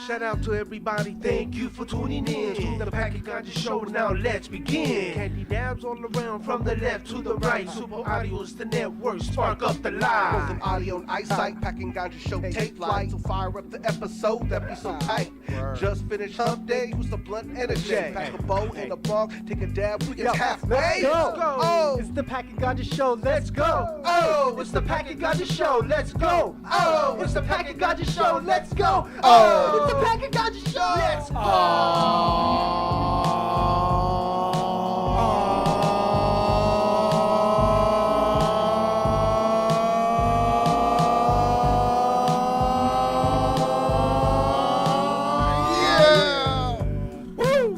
Shout out to everybody, thank you for tuning in to the Packet Ganja Show. Now let's begin. Candy dabs all around from the left to the right. Super Audio is the network, spark up the Both live. an audio and eyesight, Packing Ganja Show take flight. So fire up the episode, that be so tight. Just finished hump day, use the blunt energy. Pack a bowl in a bong, take a dab, we get halfway. Go. Oh, It's the Packet Ganja Show. Let's go. Oh, it's the Packet Ganja Show, let's go. Oh, it's the Packet Ganja Show, let's go. Oh. It's the Packet Ganja Show, let's go.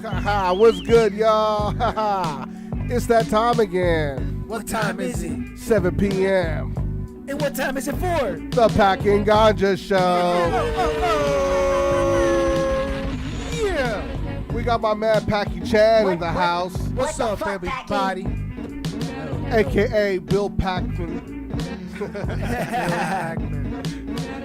Haha, what's good, y'all? Haha. It's that time again. What time is it? 7 p.m. And what time is it for? The Packing Ganja Show. Yeah. We got my man Packy Chan in the house, What's up, everybody? a.k.a. Bill Packman.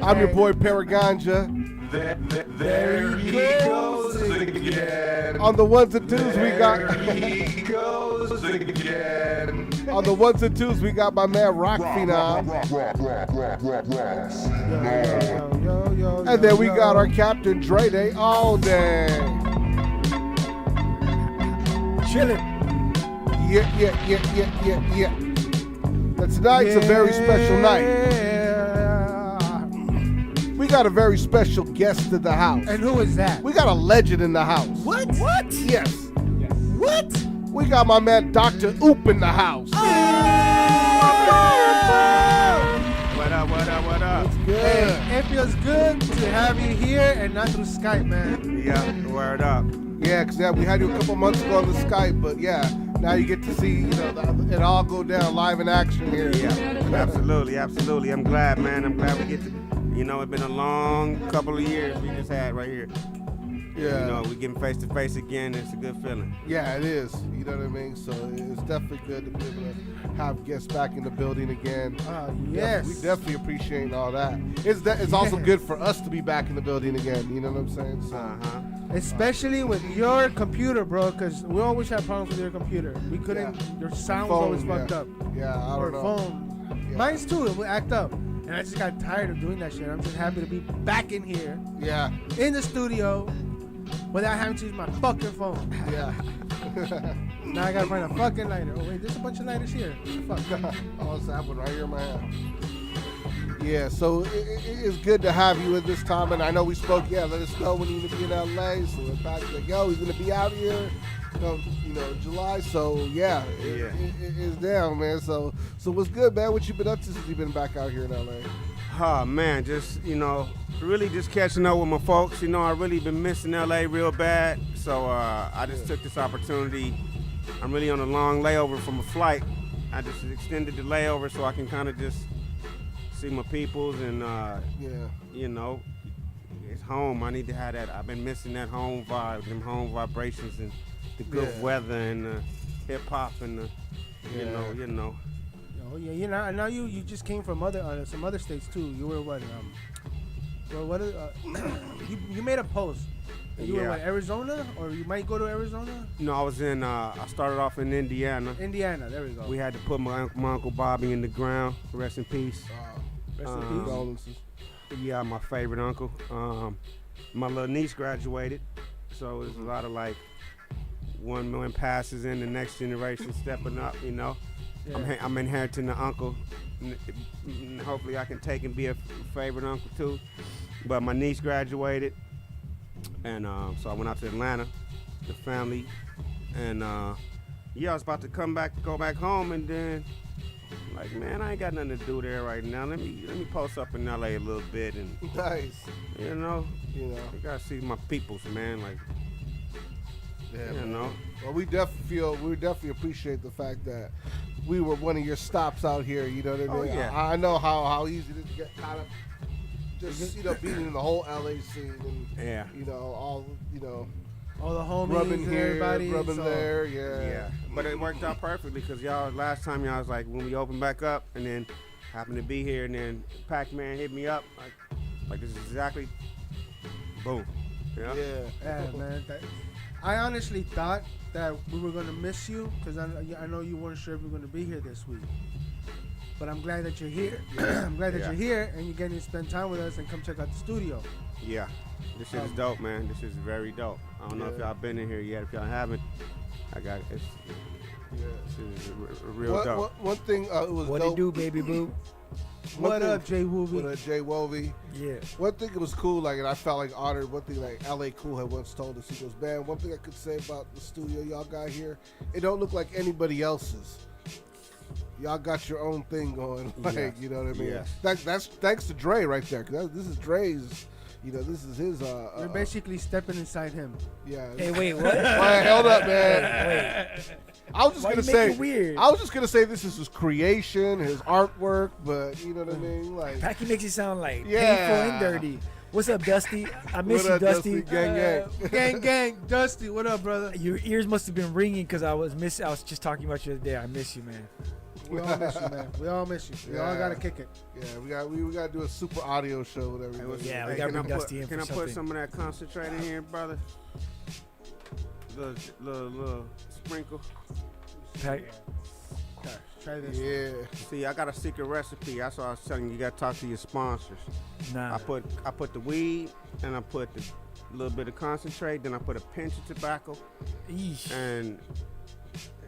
I'm your boy Paraganja. There he goes again. On the ones and twos, we got. He goes again. On the ones and twos, we got my man Rock Phenom. And then we got our Captain Dre Day all day. Chillin'. Yeah. And tonight's a very special night. We got a very special guest in the house. And who is that? We got a legend in the house. What? Yes. What? We got my man Dr. Oop in the house. What up? It's good. Hey, it feels good to have you here and not through Skype, man. Yeah, word up. Yeah, because we had you a couple months ago on the Skype, but yeah, now you get to see, it all go down live in action here. Yeah, absolutely. I'm glad, man. I'm glad we get to, it's been a long couple of years we just had right here. Yeah. We getting face to face again. It's a good feeling. Yeah, it is. You know what I mean? So it's definitely good to be able to have guests back in the building again. Yes. We definitely appreciate all that. It's also good for us to be back in the building again. You know what I'm saying? So. Especially with your computer, bro, because we always have problems with your computer. We couldn't, your sound was always fucked up. Yeah, I Or don't know. phone. Yeah. Mine's too, it would act up. And I just got tired of doing that shit. I'm just happy to be back in here, Yeah, in the studio, without having to use my fucking phone. yeah. Now I gotta find a fucking lighter. Oh wait, there's a bunch of lighters here. What the fuck? Oh, it's happening right here in my hand. Yeah, so it's good to have you at this time, and I know we spoke. Yeah, let us know when you're gonna be in LA. So in fact, like, he's gonna be out here, July. So yeah, it's down, man. So what's good, man? What you been up to since you've been back out here in LA? Oh, man, just, really just catching up with my folks. I really been missing LA real bad. So I just took this opportunity. I'm really on a long layover from a flight. I just extended the layover so I can kind of just see my peoples and, it's home. I need to have that. I've been missing that home vibe, them home vibrations and the good weather and the hip hop and the, Oh yeah, I know you just came from some other states too. You were what? You made a post. You were what, Arizona, or you might go to Arizona? No, I was in. I started off in Indiana. Indiana, there we go. We had to put my Uncle Bobby in the ground. Rest in peace. Rest in peace. Condolences. Yeah, my favorite uncle. My little niece graduated, so there's a lot of like 1 million passes in the next generation stepping up. Yeah. I'm inheriting the uncle. Hopefully I can take and be a favorite uncle too. But my niece graduated, and so I went out to Atlanta, the family, and I was about to go back home, and then like, man, I ain't got nothing to do there right now. Let me post up in LA a little bit, and Nice. you gotta see my peoples, man. Like, Well, we definitely appreciate the fact that we were one of your stops out here. You know what I mean? Oh, yeah. I know how easy it is to get kind of just being in the whole LA scene and all All the homies rubbing and here, everybody. rubbing so- there. Yeah. But it worked out perfectly because last time y'all was like when we opened back up, and then happened to be here, and then Pac-Man hit me up like this is exactly boom. Yeah. Yeah. Yeah, man. I honestly thought that we were gonna miss you because I know you weren't sure if we were gonna be here this week. But I'm glad that you're here. I'm glad that you're here and you're getting to spend time with us and come check out the studio. Yeah. This shit is dope, man. This is very dope. I don't know if y'all been in here yet. If y'all haven't, it's this is real dope. One thing it was What dope. it do, baby boo? What up, Jay Woovie? What up, Jay Wovey? Yeah. One thing it was cool, like, and I felt like honored. One thing like LA Cool had once told us, he goes, "Man, one thing I could say about the studio y'all got here, it don't look like anybody else's. Y'all got your own thing going, like, you know what I mean? Yes. That's thanks to Dre right there. Cause this is Dre's, you know, this is his. You're basically stepping inside him. Yeah. Hey, wait, what? Well, hold up, man. Wait. I was just Why gonna you make say it weird? I was just gonna say this is his creation, his artwork, but you know what I mean, like. Packy makes it sound like Yeah. painful and dirty. What's up, Dusty? I miss What you, up, Dusty. Gang, gang. Gang, Dusty, what up, brother? Your ears must have been ringing because I was just talking about you the other day. I miss you, man. We all miss you, man. We all miss you. We all gotta kick it. Yeah, we gotta do a super audio show with everybody. Yeah, we Hey, gotta can I bring Dusty put- in Can for I put something. some of that concentrate in here, brother? Little sprinkle. Pack- Okay, try this. Yeah. See, I got a secret recipe. That's why I was telling you. You got to talk to your sponsors. Nah. I put the weed, and I put the little bit of concentrate. Then I put a pinch of tobacco, Eesh. and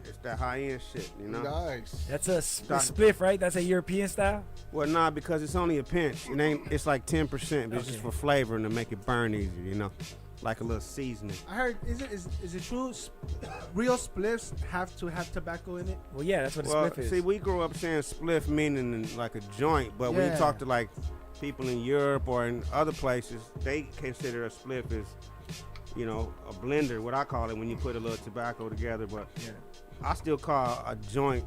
it's that high end shit, you know. Nice. That's a spliff, right? That's a European style? Well, nah, because it's only a pinch. It ain't. It's like 10%, but it's just for flavor and to make it burn easier, you know, like a little seasoning. I heard, is it true? Real spliffs have to have tobacco in it? Well, yeah, that's what a Well, spliff is. see, we grew up saying spliff meaning like a joint, but when you Yeah. talk to like people in Europe or in other places, they consider a spliff as, you know, a blender, what I call it, when you put a little tobacco together. But I still call a joint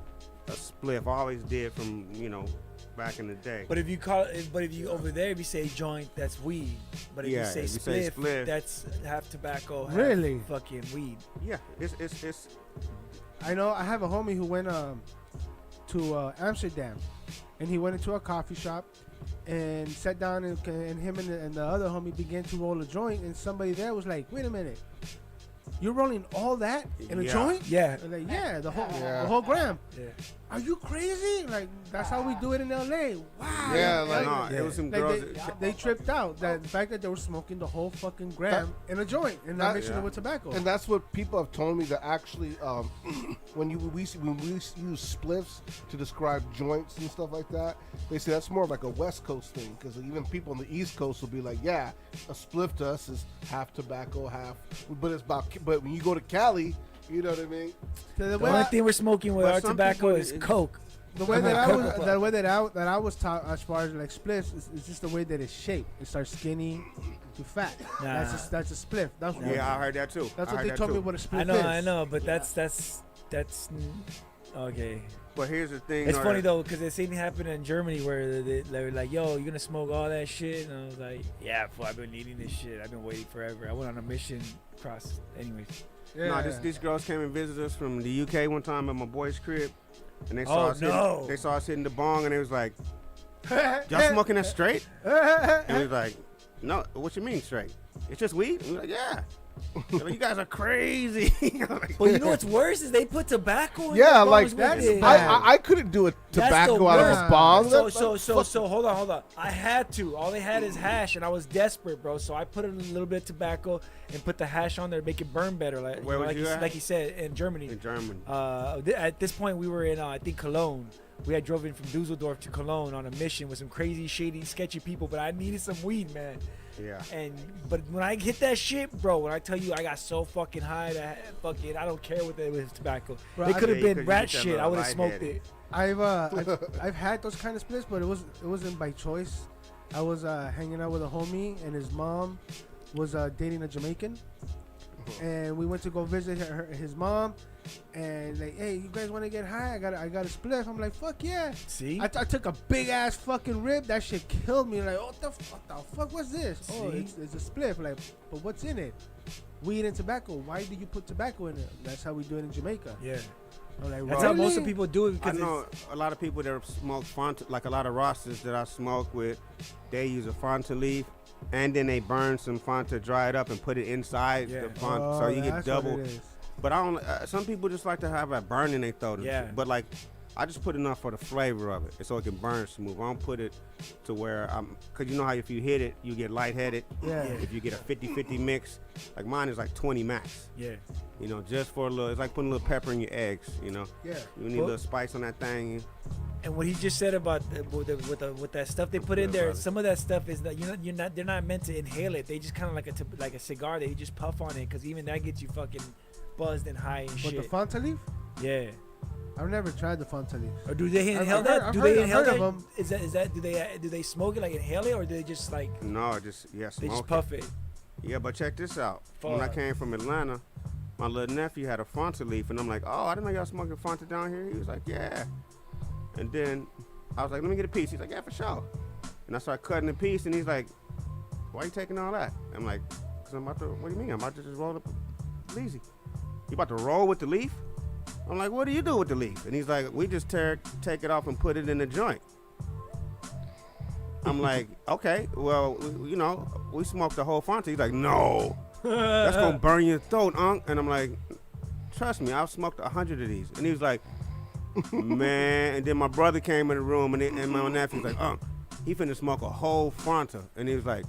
a spliff. I always did from, you know, back in the day. But if you over there, if you say joint, that's weed. But if Yeah, you say if you say spliff, spliff. that's half tobacco, half Really? fucking weed. Yeah, it's I know. I have a homie who went to Amsterdam, and he went into a coffee shop and sat down, and him and the other homie began to roll a joint, and somebody there was like, "Wait a minute, you're rolling all that in a Yeah. joint?" Yeah. And like, yeah, the whole gram. Yeah. Are you crazy? Like, that's how we do it in LA. Wow. Yeah, like- no, it was some Like, girls. they tripped out that the fact that they were smoking the whole fucking gram in a joint and not mixing it with tobacco. And that's what people have told me, that actually, when we use spliffs to describe joints and stuff like that, they say that's more of like a West Coast thing, because even people on the East Coast will be like, yeah, a spliff to us is half tobacco, half, but when you go to Cali, you know what I mean? The The only thing we're smoking with But our some tobacco people, is Coke. The way that I was taught as far as like spliffs is just the way that it's shaped. It starts skinny to fat. Nah. That's a spliff. That's what, Yeah, I heard that too. that's I what heard they that told too. me what a spliff I is. know, but that's okay. But here's the thing. It's funny though, because the same thing happened in Germany where they were like, "Yo, you gonna smoke all that shit?" And I was like, "Yeah, fool, I've been eating this shit. I've been waiting forever. I went on a mission across." Anyways, Yeah. No, these girls came and visited us from the UK one time at my boy's crib, and they saw us hitting the bong, and they was like, "Y'all smoking that straight?" And we was like, "No, what you mean straight? It's just weed." And we was like, "Yeah." They're like, "You guys are crazy." Like, but you know what's worse is they put tobacco in Yeah, their like bongs with that's it. bad. I couldn't do a That's the tobacco out of worst. a bong. So hold on. I had to. All they had is hash, and I was desperate, bro. So I put a little bit of tobacco and put the hash on there to make it burn better. Like, Where was you at? like you said, in Germany. in Germany. At this point, we were in, I think, Cologne. We had drove in from Dusseldorf to Cologne on a mission with some crazy, shady, sketchy people, but I needed some weed, man. Yeah. But when I hit that shit, bro, when I tell you I got so fucking high that I don't care what it was tobacco. Bro, It could have Yeah, you been could rat get that shit. I little would have smoked lightheaded. it. I've had those kind of splits, but it wasn't by choice. I was hanging out with a homie, and his mom was dating a Jamaican, and we went to go visit his mom, and like, hey, you guys want to get high? I got a spliff. I'm like, fuck yeah. See? I took a big ass fucking rib. That shit killed me. Like, what the fuck? What's this? Oh, See? it's a spliff. Like, but what's in it? Weed and tobacco. Why do you put tobacco in it? That's how we do it in Jamaica. Yeah. I'm like, That's how most really? of people do it I because know a lot of people that smoke Fanta, like a lot of rosters that I smoke with, they use a Fanta leaf, and then they burn some Fanta, dry it up, and put it inside Yeah. the Fanta, so you get that's what double. it is. But I don't. Some people just like to have that burn in their throat. Yeah. But like, I just put enough for the flavor of it, so it can burn smooth. I don't put it to where cause you know how if you hit it, you get lightheaded. Yeah. If you get a 50-50 mix, like mine is like 20 max. yeah. You know, just for a little. It's like putting a little pepper in your eggs. You know. Yeah. You need a little spice on that thing. And what he just said about with that stuff they put in there, some of that stuff is that they're not meant to inhale it. They just kind of like a cigar. They just puff on it because even that gets you fucking buzzed and high and But shit. the Fanta leaf? Yeah. I've never tried the Fanta leaf. Or do they inhale I've that? heard- Do I've they heard- inhale I've heard that? of 'em. Is that do they smoke it like inhale it or do they just like No, just they smoke just it. puff it? Yeah, but check this out. When I Fuck. came from Atlanta, my little nephew had a Fanta leaf, and I'm like, oh, I didn't know y'all smoking Fanta down here. He was like, yeah. And then I was like, let me get a piece. He's like, yeah, for sure. And I started cutting a piece, and he's like, why you taking all that? I'm like, because I'm about to, what do you mean? I'm about to just roll up easy. You about to roll with the leaf? I'm like, what do you do with the leaf? And he's like, we just take it off and put it in the joint. I'm like, okay, well, you know, we smoked the whole Fanta. He's like, no, that's gonna burn your throat, Unc. And I'm like, trust me, I've smoked 100 of these. And he was like, man. And then my brother came in the room, and my nephew was like, Unc, he finna smoke a whole Fanta. And he was like,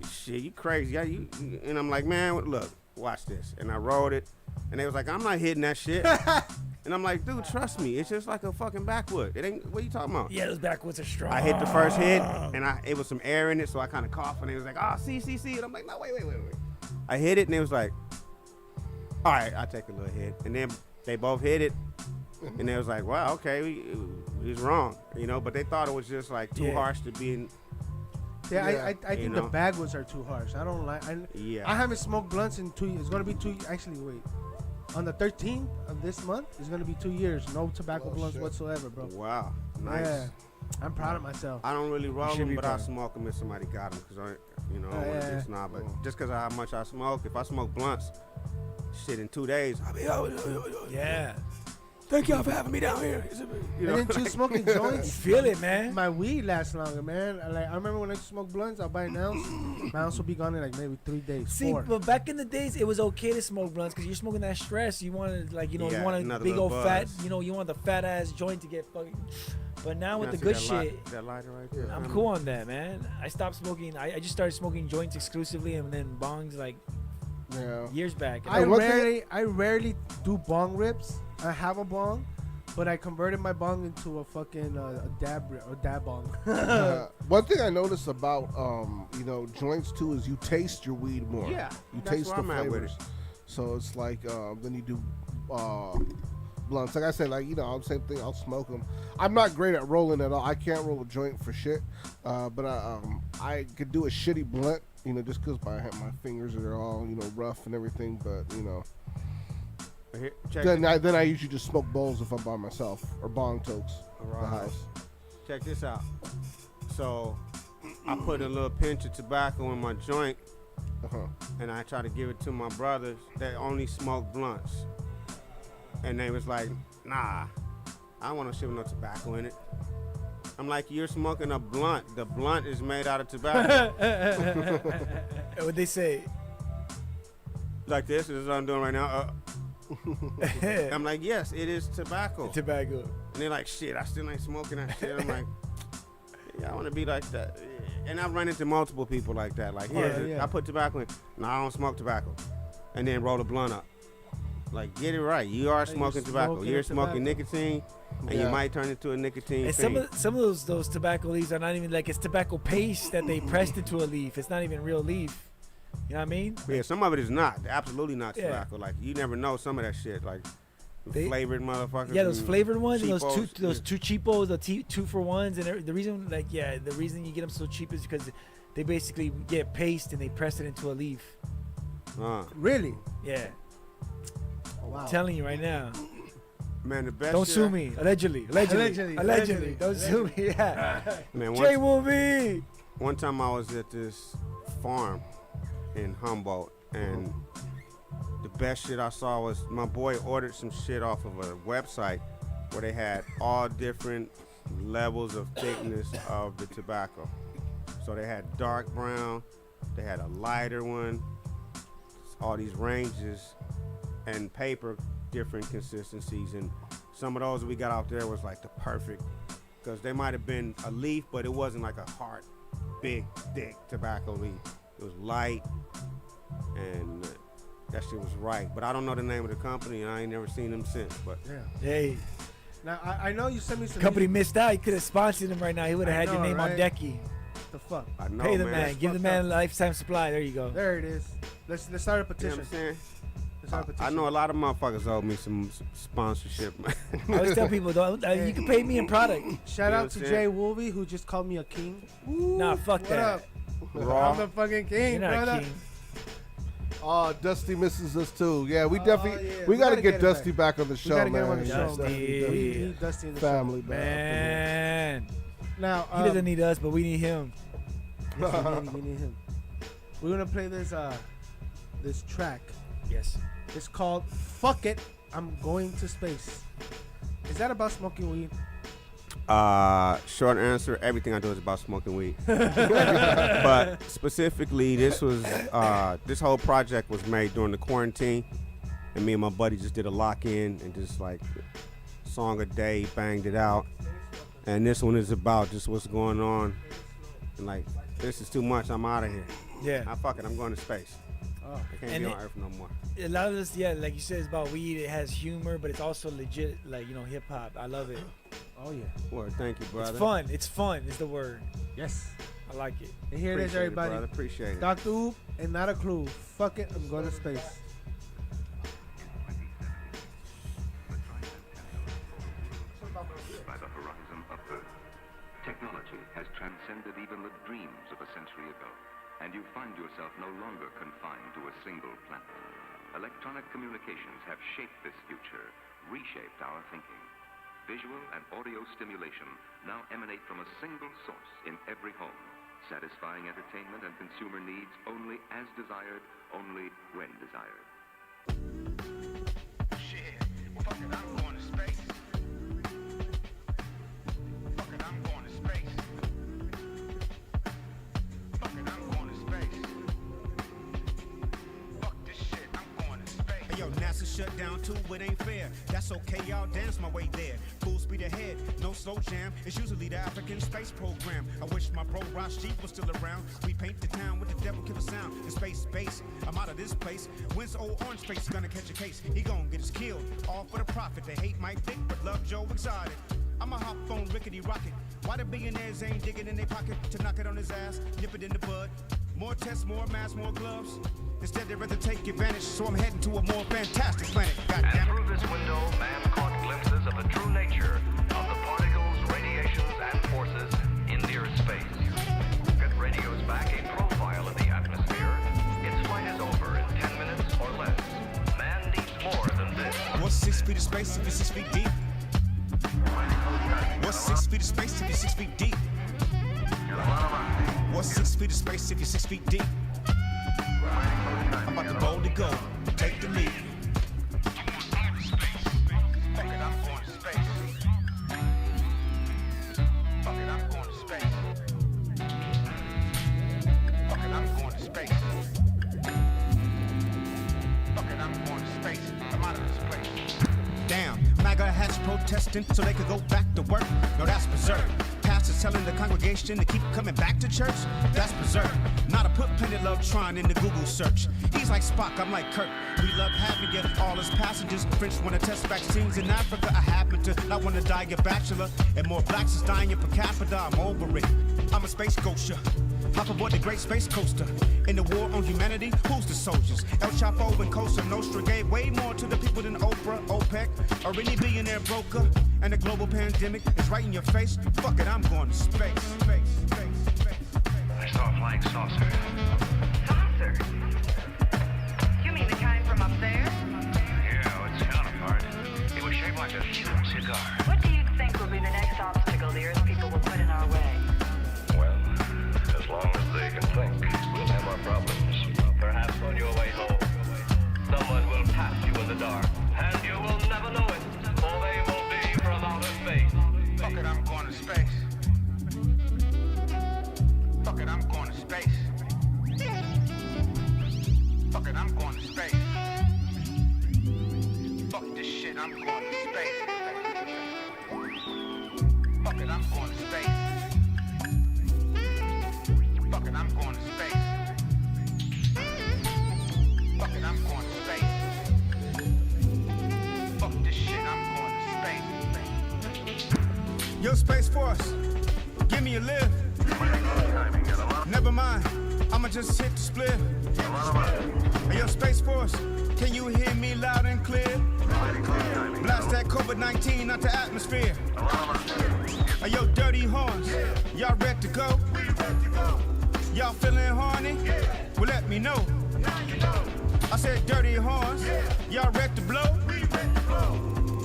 shit, you crazy? Yeah, you. And I'm like, man, look, watch this. And I rolled it, and they was like, I'm not hitting that shit. And I'm like, dude, trust me, it's just like a fucking backwood. It ain't. What you talking about? Yeah, those backwoods are strong. I hit the first hit, and it was some air in it, so I kind of coughed, and it was like, oh, see. And I'm like, no, wait. I hit it, and it was like, all right, I'll take a little hit. And then they both hit it, and they was like, wow, okay, we was wrong, you know, but they thought it was just like too harsh to be in. Yeah, Yeah. I think the bagwoods are too harsh. I don't like. Yeah. I haven't smoked blunts in 2 years. It's gonna be 2. Actually, wait. On the 13th of this month, it's gonna be 2 years. No tobacco blunts shit. whatsoever, bro. Wow, nice. Yeah, I'm proud of myself. I don't really roll should them, be but I proud. smoke them if somebody got them, because I don't want to Yeah. get snob. But just because of how much I smoke, if I smoke blunts, shit, in 2 days, I'll be, Yeah. thank y'all for having me down here. You know, And then too, smoking You joints. feel it, man. My weed lasts longer, man. I remember when I smoked blunts, I'll buy an ounce. My ounce will be gone in like maybe 3 days. See, 4. but back in the days, it was okay to smoke blunts because you're smoking that stress. You wanted, like, you Yeah, want a another big little old fat, buzz. you want the fat ass joint to get fucking. But now with the see good that shit, that lighter right there. I'm cool on that, man. I stopped smoking. I just started smoking joints exclusively and then bongs like Yeah. years back. I one thing- rarely do bong rips. I have a bong, but I converted my bong into a fucking a dab bong. One thing I noticed about joints too is you taste your weed more. Yeah, You that's taste where the I'm at with flavors. So it's like then you do blunts. Like I said, same thing. I'll smoke them. I'm not great at rolling at all. I can't roll a joint for shit. But I could do a shitty blunt. Just because my fingers are all rough and everything. But Here, check, then I usually just smoke bowls if I'm by myself or bong tokes at the Right. house. check this out. So I put a little pinch of tobacco in my joint, Uh-huh. and I try to give it to my brothers that only smoke blunts. And they was like, nah, I don't want no shit with no tobacco in it. I'm like, you're smoking a blunt. The blunt is made out of tobacco. What they say? Like this is what I'm doing right now. I'm like, yes, it is tobacco. Tobacco. And they're like, shit, I still ain't smoking that shit. I'm like, yeah, I want to be like that. And I've run into multiple people like that. Like, Yeah. I put tobacco in. No, I don't smoke tobacco. And then roll a blunt up. Like, get it right. You are smoking tobacco. smoking You're tobacco. smoking nicotine, and you Yeah. might turn into a nicotine And fiend. some of those tobacco leaves are not even like it's tobacco paste that they pressed into a leaf. It's not even real leaf. You know what I mean? Yeah, some of it is not. Absolutely not Yeah. tobacco. Like, you never know some of that shit. Like, They- flavored motherfuckers. Yeah, those and flavored ones and those cheapos. two cheapos, the 2-for-1s, and the reason the reason you get them so cheap is because they basically get paste and they press it into a leaf. Really? Yeah, Oh, wow. I'm telling you right now. Man, the best Don't shit sue me. Allegedly. Allegedly. Don't sue me. Yeah. Man, J movie. one time I was at this farm in Humboldt, and best shit I saw was my boy ordered some shit off of a website where they had all different levels of thickness of the tobacco. So they had dark brown, they had a lighter one, all these ranges, and paper, different consistencies. And some of those we got out there was like the perfect, because they might have been a leaf, but it wasn't like a hard, big, thick tobacco leaf. It was light, and that shit was right. But I don't know the name of the company, and I ain't never seen them since. But Yeah. Hey, Now I know you sent me some. company missed out. You could have sponsored him right now. He would have I had your know, name on right? decky. The fuck. I know, Pay the man. man. Give the fucked man up. a lifetime supply. There you go. There it is. Let's start a You know petition. what I'm saying? Let's start a I petition. know a lot of motherfuckers owe me some sponsorship, man. I always tell people, though, you can pay me in product. Shout You know out what to I'm Jay saying? Woolby, who just called me a king. Nah, fuck What that. up? Raw. I'm the fucking king, You're not brother. a king. Oh, Dusty misses us too. Yeah, we definitely yeah. we We gotta gotta get get it Dusty back. back on the We show, gotta get him man. on the show. Dusty. We need Dusty in the Family, show. Man. Now, He doesn't need us, but we need him. yes, we need him. We're gonna play this this track. Yes. It's called "Fuck It, I'm Going to Space." Is that about smoking weed? Short answer, everything I do is about smoking weed. But specifically, this was this whole project was made during the quarantine, and me and my buddy just did a lock-in and just like song a day, banged it out. And this one is about just what's going on, and like this is too much. I'm out of here. Yeah. Fuck it, I'm going to space. Oh, I can't And be it- on Earth no more. A lot of this, yeah, like you said, it's about weed. It has humor, but it's also legit, like, hip hop. I love it. oh yeah. Well, thank you, brother. It's fun. It's fun is the word. Yes. I like it. And here it is, Appreciate everybody. brother. Appreciate it. Dr. Oop and Not a Clue. Fuck it, I'm going to space. By the horizon of Earth. Technology has transcended even the dreams of a century ago, and you find yourself no longer confined to a single planet. Electronic communications have shaped this future, reshaped our thinking. Visual and audio stimulation now emanate from a single source in every home, satisfying entertainment and consumer needs only as desired, only when desired. Shit, fuck it, I'm going to space. Fuck it, I'm going to space. Fuck it, I'm going to space. Fuck this shit, I'm going to space. Hey, yo, NASA shut down too, it ain't fair. That's okay, I'll dance my way there. Full speed ahead, no slow jam. It's usually the African space program. I wish my bro Rashid was still around. We paint the town with the devil killer sound. In space base, I'm out of this place. When's old orange face gonna catch a case? He gon' get us killed, all for the profit. They hate Mike Vick, but love Joe Exotic. I'ma hop on Rickety Rocket. Why the billionaires ain't digging in their pocket to knock it on his ass, nip it in the bud? More tests, more masks, more gloves. Instead, they'd rather take advantage, so I'm heading to a more fantastic planet. God And damn it. through this window, man caught glimpses of the true nature of the particles, radiations, and forces in near space. It radios back a profile of the atmosphere. Its flight is over in 10 minutes or less. Man needs more than this. What's 6 feet of space if you're 6 feet deep? What's 6 feet of space if you're 6 feet deep? What's 6 feet of space if you're 6 feet deep? I'm about to boldly go, take the lead. Fuck it, I'm going to space. Fuck it, I'm going to space. Fuck it, I'm going to space. Fuck it, I'm going to space. I'm out of this place. Damn, MAGA hats protesting so they could go back to work. No, that's berserk. Pastors telling the congregation to keep coming back to church. That's berserk. Not a put plenty love trying in the Google search. He's like Spock, I'm like Kirk. We love having you, all as passengers. French want to test vaccines in Africa. I happen to not want to die a bachelor. And more blacks is dying per capita. I'm over it. I'm a space ghost. Hop aboard the great space coaster. In the war on humanity, who's the soldiers? El Chapo and Cosa Nostra gave way more to the people than Oprah, OPEC, or any billionaire broker. And the global pandemic is right in your face. Fuck it, I'm going to space. I saw a flying saucer. Saucer? You mean the kind from up there? Yeah, its counterpart. It was shaped like a cigar. What do you think will be the next obstacle the Earth people will put in our way? Well, as long as they can think, we'll have our problems. Perhaps on your way home, someone will in the dark, and you will never know it, for they will be from outer space. Fuck it, I'm going to space. Fuck it, I'm going to space. Fuck it, I'm going to space. Fuck this shit, I'm going to space. Fuck it, I'm going to space. Fuck it, I'm going to space. Fuck it, I'm going to space. Fuck this shit, I'm going to space. Yo, Space Force, give me a lift. Never mind, I'ma just hit the split. Hey, yo, Space Force, can you hear me loud and clear? Blast that COVID-19 out the atmosphere. Hey, yo, dirty horns, y'all ready to go? Y'all feeling horny? Well, let me know. I said dirty horns, y'all ready to blow?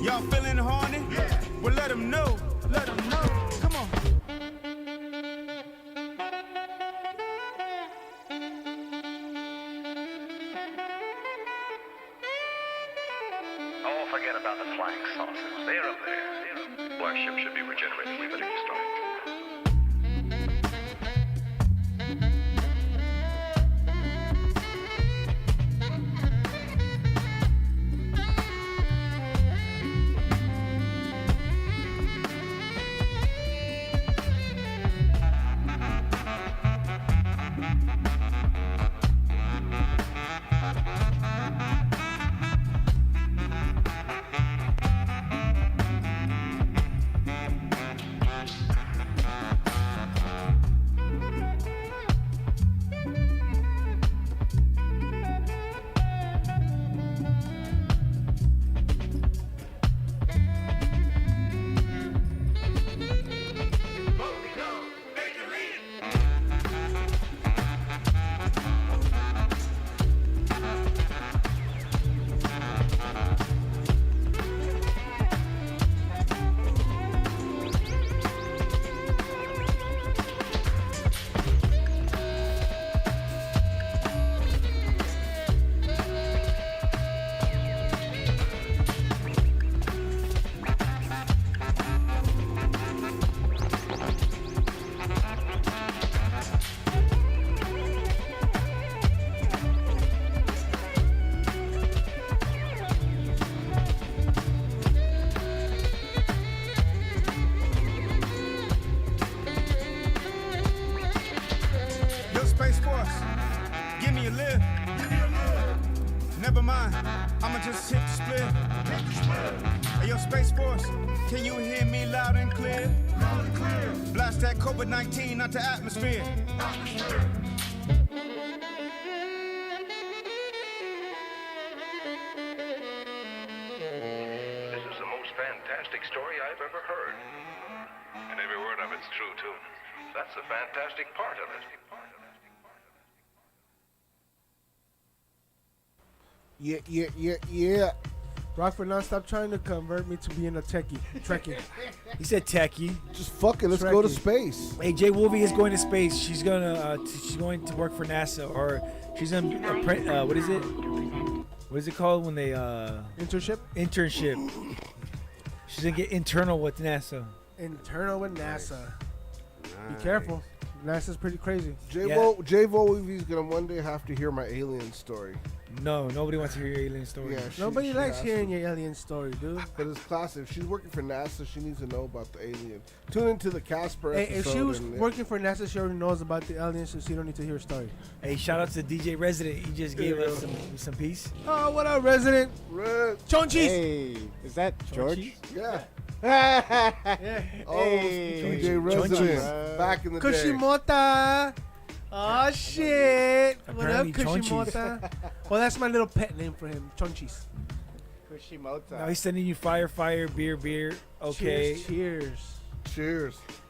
Y'all feeling horny? Well, let them know. Let them know. Come on. Oh, forget about the flying saucers. They're up there. Our ship should be regenerated. We better get started. Space Force, give me a lift. Never mind, I'ma just hit the split. Hey, yo, Space Force, can you hear me loud and clear? Blast that COVID-19 out the atmosphere. This is the most fantastic story I've ever heard. And every word of it's true, too. That's the fantastic part of it. Yeah. Rockford non-stop trying to convert me to being a techie. Trekkie. He said techie. Just fuck it. Let's go to space. Hey, Jay Wolvie is going to space. She's going to work for NASA, or she's in what is it? What is it called when they Internship. She's gonna get internal with NASA. Internal with NASA. Be careful. NASA's pretty crazy. Jay Wolvie's gonna one day have to hear my alien story. No, nobody wants to hear your alien story. Yeah, Nobody likes hearing your alien story, dude. But it's classic. If she's working for NASA, she needs to know about the alien. Tune into the Casper episode. If she was working for NASA, she already knows about the aliens, so she don't need to hear a story. Hey, shout out to DJ Resident. He just gave us some peace. Oh, what up, Resident? Chonchis. Hey, is that George? Yeah. Yeah. Oh, DJ Resident. Back in the day. Kushimota. Oh, shit. Apparently What up, Kushimota? Well, that's my little pet name for him, Chonchis. Kushimota. Now he's sending you fire, beer. Okay. Cheers.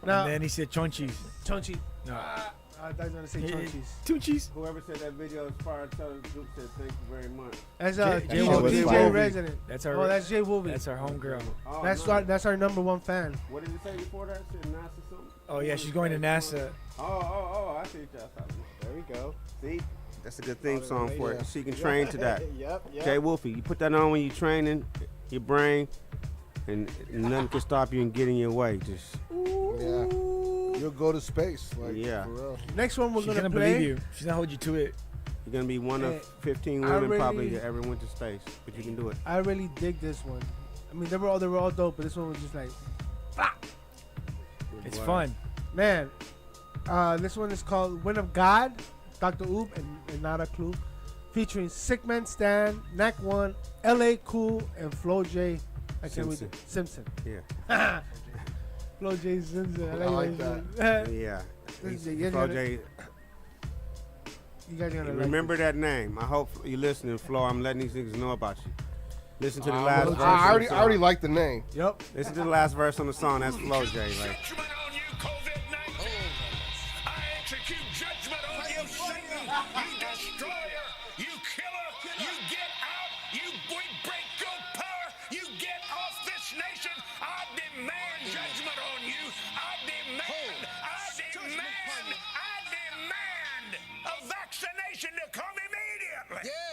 Now, and then he said chonchis. Chonchi. No. I thought you were going to say chonchis. Chonchis. Whoever said that video is fire, tell the group said thank you very much. That's DJ Resident. That's our. Oh, that's Jay Wolvie. That's our homegirl. Oh, That's our number one fan. What did it say before that? It said NASA something? Oh yeah, she's going to NASA. Oh, I see what y'all talking about. There we go. See? That's a good theme song for it. So you can train to that. Yep. Okay, Wolfie, you put that on when you're training your brain, and nothing can stop you and get in your way. Just you'll go to space. Like, yeah. For real. Next one we're She's gonna believe play. you. She's gonna hold you to it. You're gonna be one of 15 women probably that ever went to space, but you can do it. I really dig this one. I mean, they were all dope, but this one was just like, It's fun. man. This one is called "Win of God," Dr. Oop and Nada Clue, featuring Sickman Stan, Knack One, L.A. Cool, and Flo J. I can't read it. Simpson. Yeah. Flo J. Simpson. I like that. Yeah. You Flo J. guys are gonna Remember like that name. I hope you're listening, Flo. I'm letting these niggas know about you. Listen to the I last verse. I already like the name. Yep. Listen to the last verse on the song. That's Flo J. Like.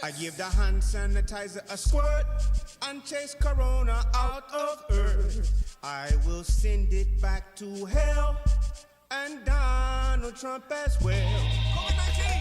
I give the hand sanitizer a squirt and chase corona out of earth. I will send it back to hell and Donald Trump as well.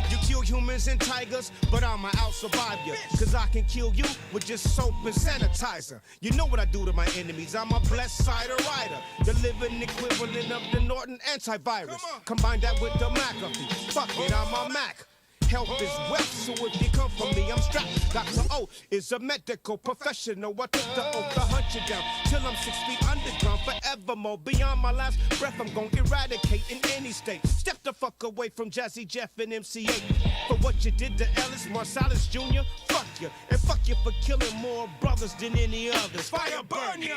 You kill humans and tigers, but I'ma out-survive you. Cause I can kill you with just soap and sanitizer. You know what I do to my enemies. I'm a blessed cider rider, the living equivalent of the Norton antivirus. Combine that with the McAfee. Fuck it, I'm a Mac. Health is wealth, so if you come from me, I'm strapped. Dr. O is a medical professional. I took the oath to hunt you down till I'm 6 feet underground, forevermore. Beyond my last breath, I'm gonna eradicate in any state. Step the fuck away from Jazzy Jeff and MC8. For what you did to Ellis Marsalis Jr., fuck you. And fuck you for killing more brothers than any others. Fire burn ya!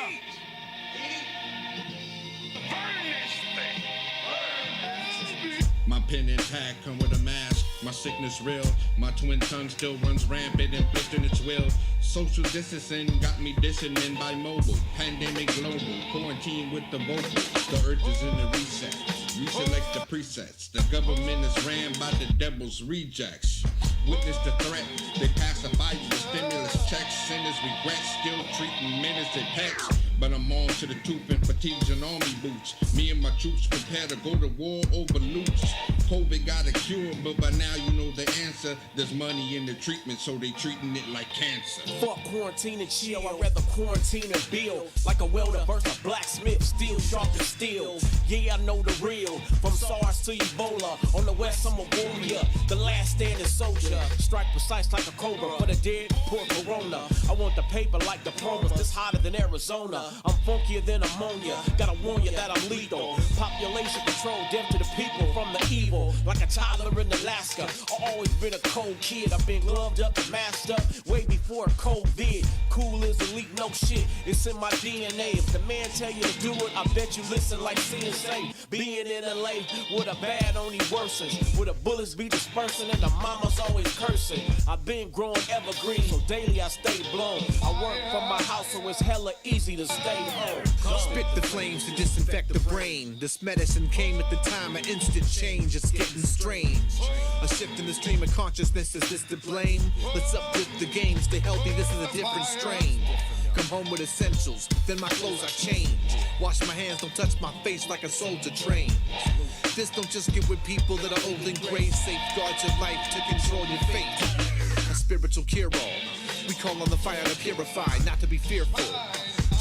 My pen and pad come with a mask. My sickness real. My twin tongue still runs rampant and flipping its will. Social distancing got me dissing men by mobile. Pandemic global. Quarantine with the vocal. The earth is in the reset. Reselect the presets. The government is ran by the devil's rejects. Witness the threat. They pacify you with stimulus checks. Sinners regret. Still treating menace at pets. But I'm on to the tooth and fatigues and army boots. Me and my troops prepare to go to war over loots. COVID got a cure, but by now you know the answer. There's money in the treatment, so they treating it like cancer. Fuck quarantine and chill, I'd rather quarantine and build. Like a welder versus a blacksmith, steel sharp as steel. Yeah, I know the real. From SARS to Ebola, on the west I'm a warrior. The last standing soldier. Strike precise like a cobra, for the dead, poor corona. I want the paper like diplomas, this hotter than Arizona. I'm funkier than ammonia, gotta warn you that I'm lethal. Population control, death to the people from the evil. Like a toddler in Alaska, I've always been a cold kid. I've been gloved up and masked up way before COVID. Cool is elite, no shit, it's in my DNA. If the man tell you to do it, I bet you listen like CNC. Being in LA with a bad only worsens. Where the bullets be dispersing and the mama's always cursing. I've been growing evergreen, so daily I stay blown. I work from my house, so it's hella easy to stay home. Spit the flames to disinfect the brain. This medicine came at the time of instant change. It's getting strange. A shift in the stream of consciousness, is this to blame? Let's uplift the game, stay healthy, this is a different strain. Come home with essentials, then my clothes I change. Wash my hands, don't touch my face like a soldier trained. This don't just get with people that are old and gray. Safeguard your life to control your fate. A spiritual cure-all. We call on the fire to purify, not to be fearful.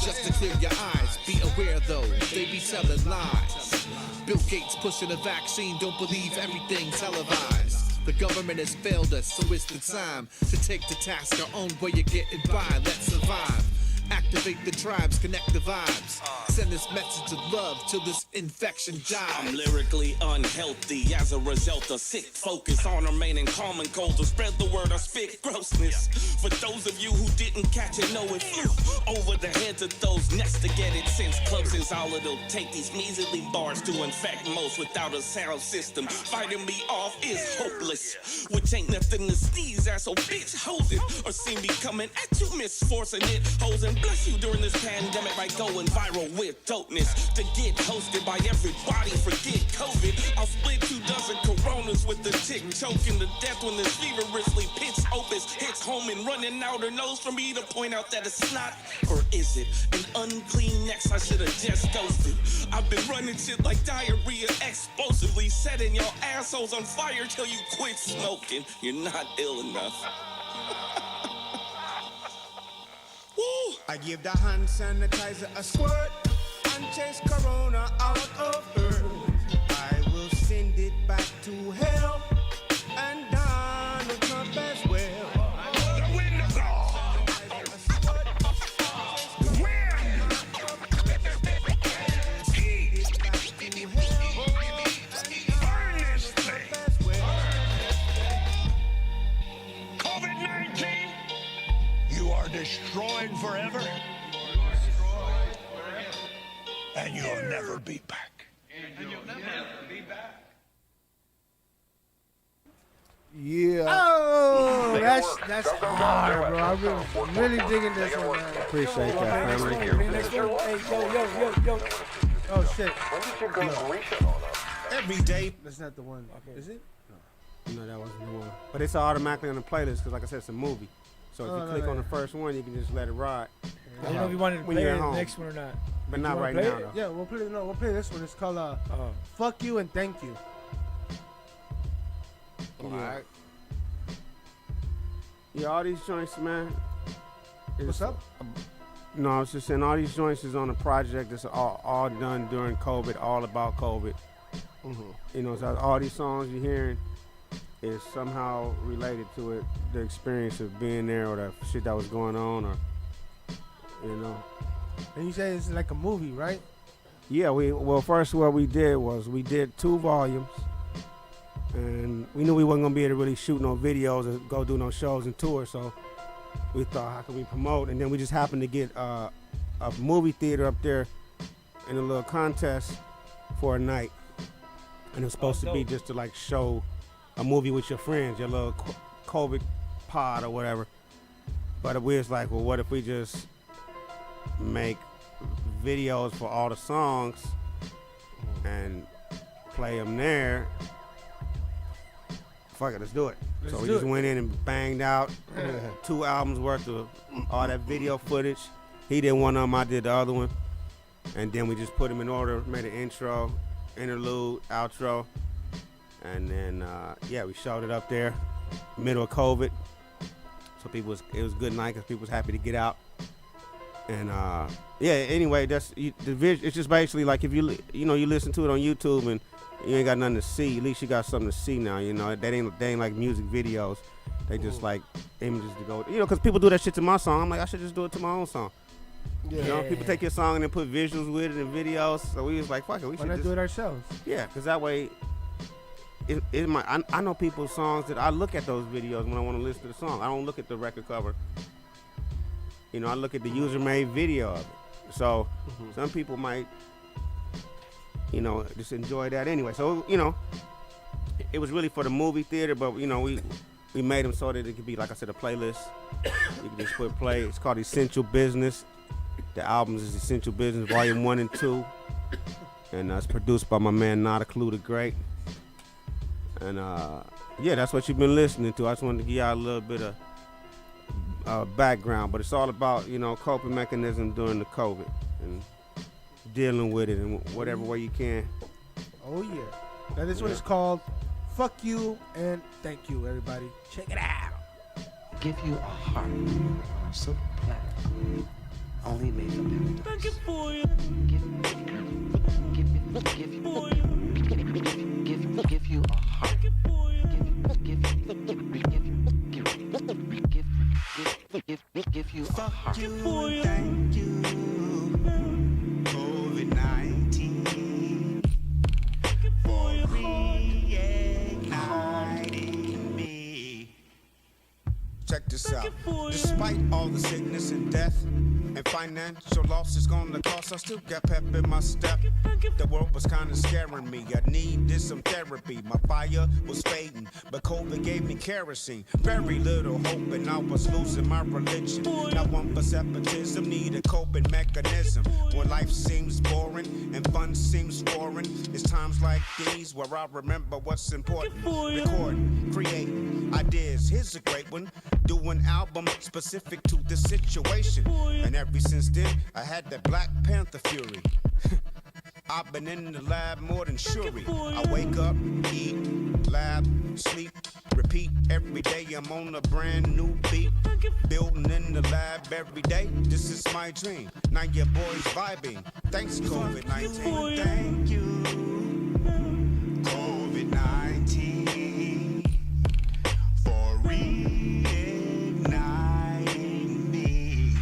Just to clear your eyes, be aware though, they be telling lies. Bill Gates pushing a vaccine, don't believe everything televised. The government has failed us, so it's the time to take the task our own way of getting by. Let's survive. Activate the tribes, connect the vibes. Send this message of love till this infection dies. I'm lyrically unhealthy as a result of sick focus on remaining calm and cold to spread the word of spit grossness. For those of you who didn't catch it, know it flew over the heads of those nestigated since clubs is all it'll take. These measly bars to infect most without a sound system. Fighting me off is hopeless, which ain't nothing to sneeze at, so bitch hold it or see me coming at you misforcing it. Hoes and Bless you during this pandemic by going viral with dopeness. To get hosted by everybody, forget COVID. I'll split 2 dozen Coronas with the chick choking to death when this feverishly pitch opus hits home and running out her nose for me to point out that it's not. Or is it an unclean next I should have just ghosted? I've been running shit like diarrhea explosively, setting your assholes on fire till you quit smoking. You're not ill enough. Woo! I give the hand sanitizer a squirt and chase Corona out of earth. I will send it back to hell and Donald Trump as well. The wind of God. Burn this thing. COVID-19, you are destroying forever, and you'll never be back. Yeah. Oh, that's hard, bro. I'm really digging this one, man. Appreciate that, family. Hey, yo. Oh shit. Every day. That's not the one. Is it? No, that wasn't the one. But it's automatically on the playlist because, like I said, it's a movie. So if you click on the first one, you can just let it ride. I don't know if you wanted to When play you're the home. next one or not. But You not wanna right play now, it? though. Yeah, we'll play this one. It's called "Fuck You and Thank You." Alright. Yeah, all these joints, man. What's up? No, I was just saying all these joints is on a project that's all done during COVID, all about COVID. You know, so all these songs you're hearing is somehow related to it, the experience of being there or the shit that was going on, or you know. And you say it's like a movie, right? Yeah, first what we did was we did 2 volumes, and we knew we wasn't gonna be able to really shoot no videos or go do no shows and tours, so we thought, how can we promote? And then we just happened to get a movie theater up there in a little contest for a night, and it was supposed to be just to like show a movie with your friends, your little COVID pod or whatever. But we was like, well, what if we just make videos for all the songs and play them there? Fuck it, let's do it. So we just went in and banged out 2 albums worth of all that video footage. He did one of them, I did the other one. And then we just put them in order, made an intro, interlude, outro. And then, we showed it up there, middle of COVID. So it was a good night because people was happy to get out. And anyway, it's just basically like if you listen to it on YouTube and you ain't got nothing to see, at least you got something to see now, you know. They ain't like music videos. They just like images to go, because people do that shit to my song. I'm like, I should just do it to my own song. Yeah. You know, people take your song and then put visuals with it and videos. So we was like, fuck it, we should just do it ourselves. Yeah, because that way, I know people's songs that I look at those videos when I want to listen to the song. I don't look at the record cover. You know, I look at the user-made video of it. So some people might, just enjoy that anyway. So, it was really for the movie theater, but, we made them so that it could be, like I said, a playlist. You can just put play. It's called Essential Business. The album is Essential Business, Volume 1 and 2. And it's produced by my man, Not a Clue the Great. And, that's what you've been listening to. I just wanted to give y'all a little bit of background, but it's all about, coping mechanism during the COVID and dealing with it in whatever way you can. Oh, yeah. Now, this one is called Fuck You and Thank You, everybody. Check it out. Give you a heart on a silver platter, only made from heaven. Thank you for you. Give you a heart. Give you a heart. Thank you. COVID-19 for reigniting me. Check this out. Despite all the sickness and death and financial losses gonna cost, I still got pep in my step. The world was kinda scaring me. I needed some therapy. My fire was fading, but COVID gave me kerosene. Very little hope, and I was losing my religion. Now one for separatism, need a coping mechanism. When life seems boring and fun seems foreign, it's times like these where I remember what's important. Recording, creating ideas. Here's a great one. Do an album specific to this situation. And ever since then, I had that Black Panther fury. I've been in the lab more than Shuri. I wake up, eat, lab, sleep, repeat. Every day I'm on a brand new beat. Building in the lab every day. This is my dream. Now your boy's vibing. Thanks, COVID-19. Thank you, COVID-19, for reigniting me.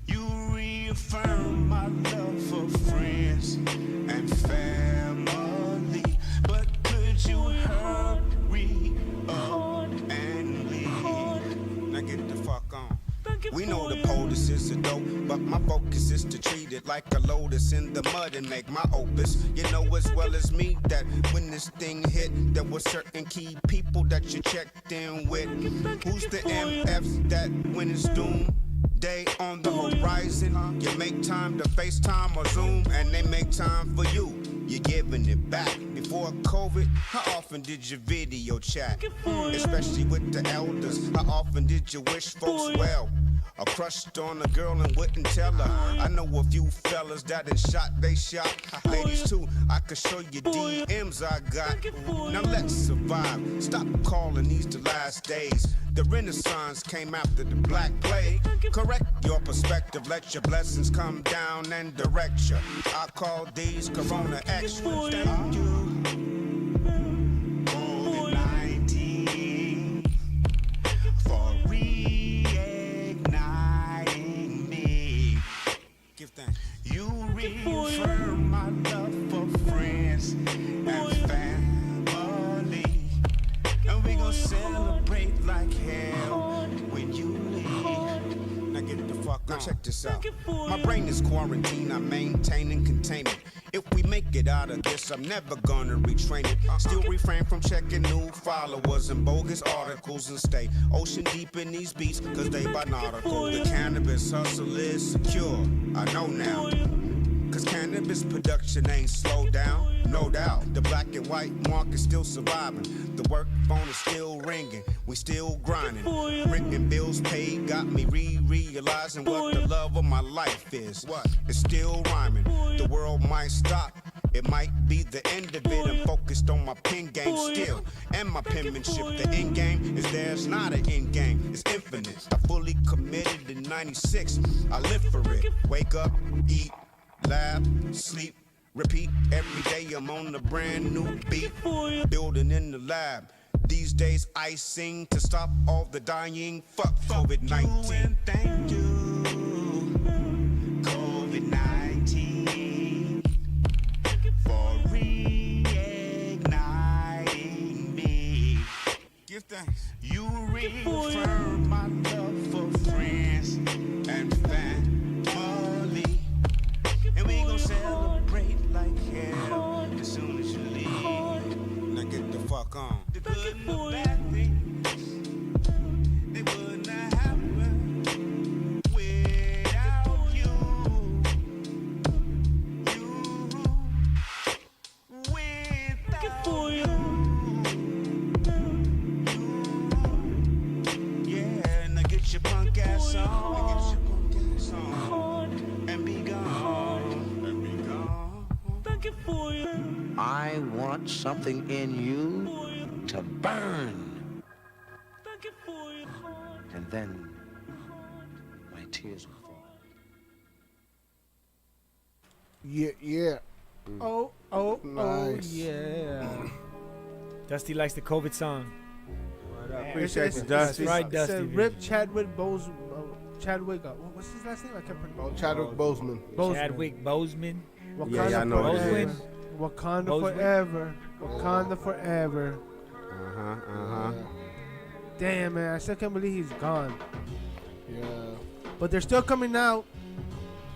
You reaffirm my love for friends and family, but could you hurry up and leave? Now get the fuck on. We know the POTUS is a dope, but my focus is to treat it like a lotus in the mud and make my opus. You know as well as me that when this thing hit, there were certain key people that you checked in with. Who's the MFs that when it's doom? Day on the horizon, you make time to FaceTime or Zoom, and they make time for you. You're giving it back. Before COVID, how often did you video chat? Especially with the elders, how often did you wish folks well? Or crushed on a girl and wouldn't tell her? I know a few fellas that in shot, they shot. Ladies too, I could show you DMs I got. Now let's survive. Stop calling these the last days. The Renaissance came after the Black Plague. Correct your perspective, let your blessings come down and direct you. I call these Corona extras. Thank you, COVID-19, for reigniting me. Give thanks. You reaffirm my love for friends and family, and we gon' celebrate like hell when you leave. Now get the fuck on. Now check this out. My brain is quarantined, I maintain and contain it. If we make it out of this, I'm never gonna retrain it. Still refrain from checking new followers and bogus articles and stay ocean deep in these beats, cause they by nautical. The cannabis hustle is secure, I know now. Cause cannabis production ain't slowed down, no doubt. The black and white market's still surviving. The work phone is still ringing, we still grinding. Rent and bills paid got me realizing what the love of my life is. What? It's still rhyming. The world might stop, it might be the end of it. I'm focused on my pen game still, and my penmanship. The end game is there's not an end game, it's infinite. I fully committed in 96, I live for it. Wake up, eat, lab, sleep, repeat. Every day I'm on a brand new beat. Building in the lab. These days I sing to stop all the dying. Fuck COVID-19. Thank you, COVID-19, for reigniting me. Give thanks. You reaffirm my love for friends and family, and we gon' celebrate like hell as soon as you leave. Now get the fuck on. The good and the bad things, they would not happen without you. Without you. Yeah, now get your punk ass on. And be gone. I want something in you to burn. And then my tears will fall. Yeah. Oh, Nice. yeah. Dusty likes the COVID song. Appreciate you, Dusty. That's right, It Dusty. said Rip Chadwick Boseman. Chadwick. What's his last name? I can't pronounce. Chadwick Boseman. Chadwick Boseman. Wakanda Yeah, I know what it forever. is. Wakanda Boseman? forever. Wakanda forever. Uh-huh. Damn, man. I still can't believe he's gone. Yeah. But they're still coming out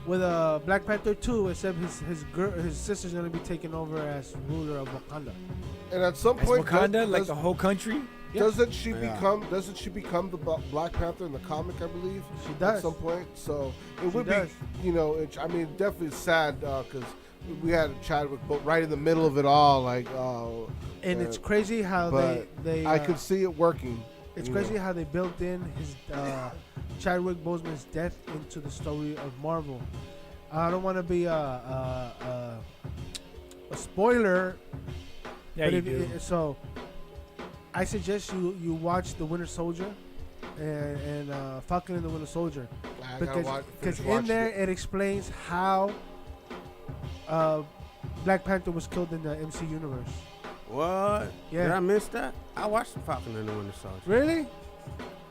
with Black Panther 2, except his sister's gonna be taken over as ruler of Wakanda. And at some As point, Wakanda, like the whole country. Doesn't she become the Black Panther in the comic? I believe she does at some point. So it would does. be, I mean, definitely sad because we had Chadwick right in the middle of it all, like. And it's crazy how they. I could see it working. It's crazy how they built in his Chadwick Boseman's death into the story of Marvel. I don't want to be a spoiler. Yeah, you do. So I suggest you watch The Winter Soldier and Falcon and the Winter Soldier, because in there it explains how Black Panther was killed in the MC universe. What? Yeah. Did I miss that? I watched the Falcon and the Winter Soldier. Really?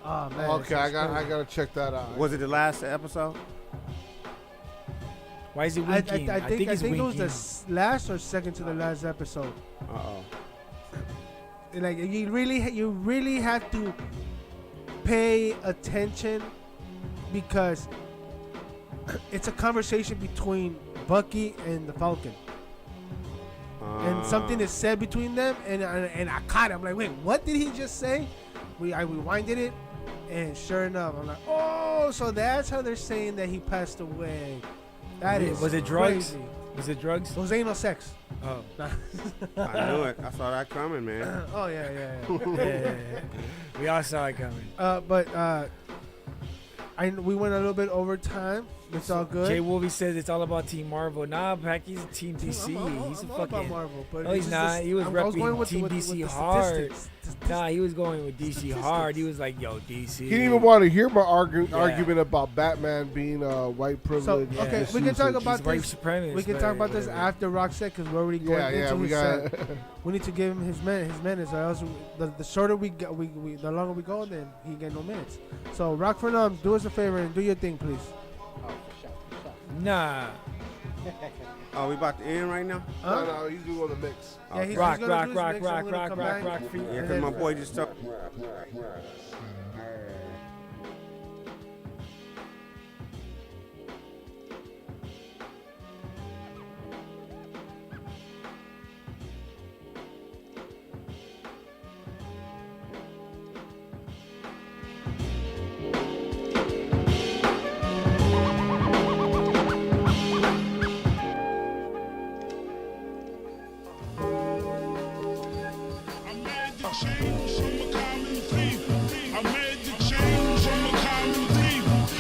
Oh man. Okay, I gotta check that out. Was it the last episode? Why is he winking? I think he's it was winking. the last or second to the last episode. Like you really have to pay attention because it's a conversation between Bucky and the Falcon. And something is said between them, and I caught it. I'm like, wait, what did he just say? I rewinded it, and sure enough, I'm like, oh, so that's how they're saying that he passed away. Was it drugs? Crazy. Was it drugs? It was anal sex. Oh. I knew it. I saw that coming, man. Oh yeah. Yeah. We all saw it coming. But we went a little bit over time. It's all good. Jay Wolvie says it's all about Team Marvel. Nah, Packy's Team DC. He's a fucking. About Marvel, but No, he's not. He was repping Team DC hard. Nah, he was going with DC hard. He was like, yo, DC. He didn't even want to hear my argument about Batman being white privilege. So, okay, we can talk about white this. supremacist, We can talk about this after Rock set because we're already going into his set. We need to give him his minutes, or else the shorter we go, the longer we go, then he get no minutes. So Rock for Numb, do us a favor and do your thing, please. Nah. Oh, we about to end right now? No, he's doing the mix. Yeah, he's rock gonna do for his you. Yeah, because my boy just talked.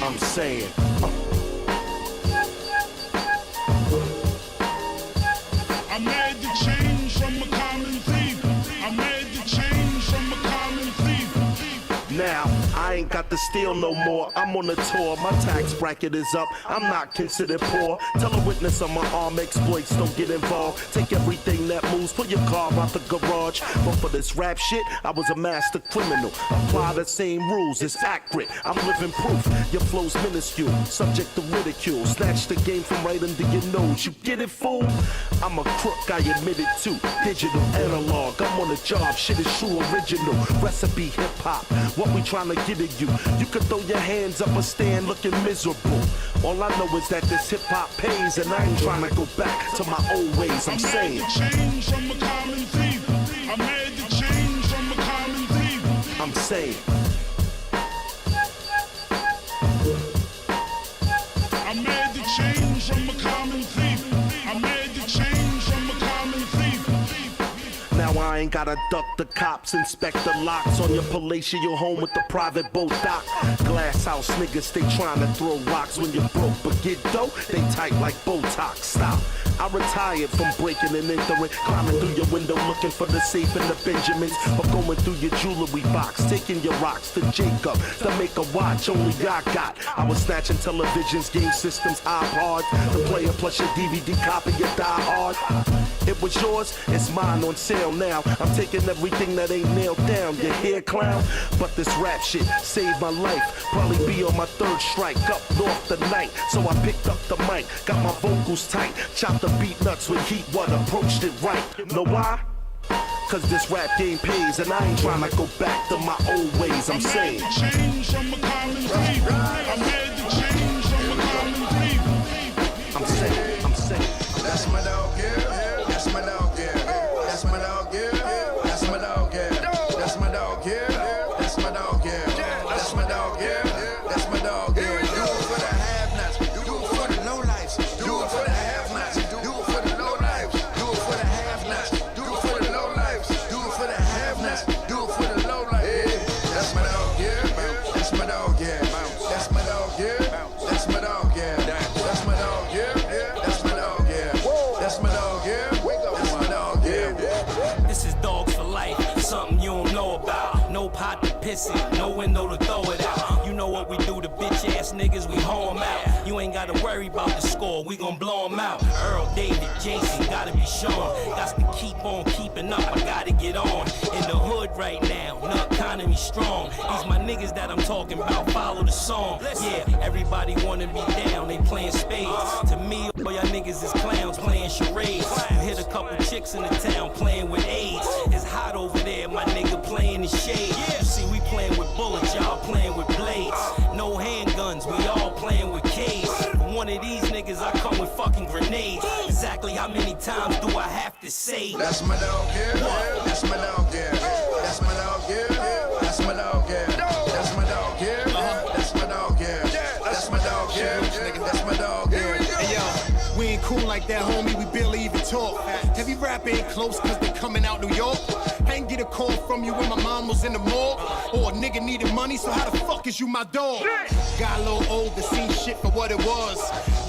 I'm saying. I made the change from a common thief. I made the change from a common thief. Now, I ain't got to steal no more. I'm on a tour. My tax bracket is up. I'm not considered poor. Tell a witness on my arm exploits. Don't get involved. Take everything that moves. Put your car out the garage. But for this rap shit, I was a master criminal. Apply the same rules. It's accurate. I'm living proof. Your flow's minuscule. Subject to ridicule. Snatch the game from right under your nose. You get it, fool? I'm a crook. I admit it too. Digital analog. I'm on a job. Shit is true original. Recipe hip hop. What we trying to get at you? You can throw your hands up or stand looking miserable. All I know is that this hip hop pays, and I ain't trying to go back to my old ways. I'm saying. I made the change from a common thief. I made the change from a common thief. I'm saying. I made the change from a common thief. I made the change from a common thief. Now I ain't gotta duck the cops, inspect the locks on your palatial home with the private boat dock. Glass house niggas, they tryna throw rocks when you're broke, but get dope, they tight like Botox. Stop. I retired from breaking and entering, climbing through your window looking for the safe and the Benjamins, or going through your jewelry box, taking your rocks to Jacob to make a watch only I got. I was snatching televisions, game systems, iPods, the player plus your DVD copy, you die hard. It was yours, it's mine on sale now. I'm taking everything that ain't nailed down, you hear, clown? But this rap shit saved my life. Probably be on my third strike, up north tonight. So I picked up the mic, got my vocals tight, chopped the beat nuts with heat, what approached it right. Know why? Cause this rap game pays, and I ain't trying to go back to my old ways. I'm saying. I made the change from a common thief. I made the change from a common thief. sick, I'm sick. That's my dog, yeah. That's my dog, yeah. That's my dog, yeah. That's my dog, yeah. That's my dog, yeah. That's my dog, yeah. That's my dog, yeah. That's my dog, yeah. Do it for the have-nots. Do it for the lowlifes. Do it for the have-nots. Do it for the lowlifes. Do it for the have-nots. Do it for the lowlifes. Do it for the have-nots. Do it for the lowlifes. That's my dog, yeah. That's my dog, yeah. That's my dog, yeah. That's my dog, yeah. That's my dog, yeah. That's my dog, yeah. That's my dog, yeah. That's my dog, yeah. This is dogs for life, something you don't know about. No pot to piss in, no window to throw it out. You know what we do to bitch ass niggas, we hoe 'em out. You ain't gotta worry about the score, we gon' blow 'em out. Earl, David, Jason, gotta be shown. Got to keep on keeping up, I gotta get on. In the hood right now, the economy strong. These my niggas that I'm talking about, follow the song. Yeah, everybody wanna be down, they playing spades. To me, all y'all niggas is clowns playing charades. You hit a couple chicks in the town playing with AIDS. It's hot over there, my nigga playing the shade. You see, we playing with bullets, y'all playing with blades. No handguns, we all playing with K's. For one of these niggas, I come with fucking grenades. Exactly how many times do I have to say? That's my dog, yeah. That's my dog, yeah. That's my dog, yeah. That's my dog, yeah. That's my dog, yeah. That's my dog, yeah. That's my dog, yeah. That's my dog, yeah. Hey yo, we ain't cool like that, homie. We barely even talk. Heavy rap ain't close 'cause they coming out New York. I ain't get a call from you when my mom was in the mall. Or a nigga needed money, so how the fuck is you my dog? Got a little old to see shit for what it was.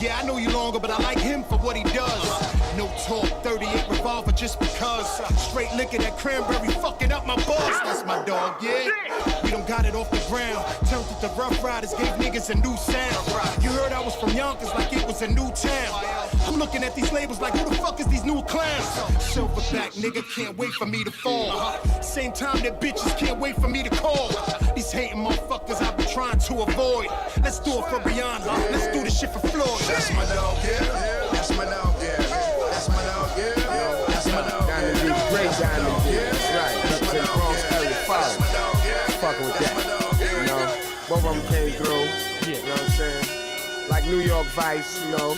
Yeah, I know you longer, but I like him for what he does. No talk, 38 revolver just because. Straight licking that cranberry, fucking up my buzz. That's my dog, yeah. We don't got it off the ground. Turned it to Rough Riders, gave niggas a new sound. You heard I was from Yonkers like it was a new town. I'm looking at these labels like, who the fuck is these new clowns? Silverback nigga can't wait for me to fall. Same time that bitches can't wait for me to call. These hating motherfuckers I've been trying to avoid. Let's do it for Rihanna. Let's do this shit for Floyd. That's my dog, yeah. That's my dog, yeah. That's my dog, yeah. That's my dog, yeah. Diamond D, great Diamond D. That's right. Represent Bronx area follow. Fucking with that. You know, both of them came through. You know what I'm saying? Like New York Vice, you know.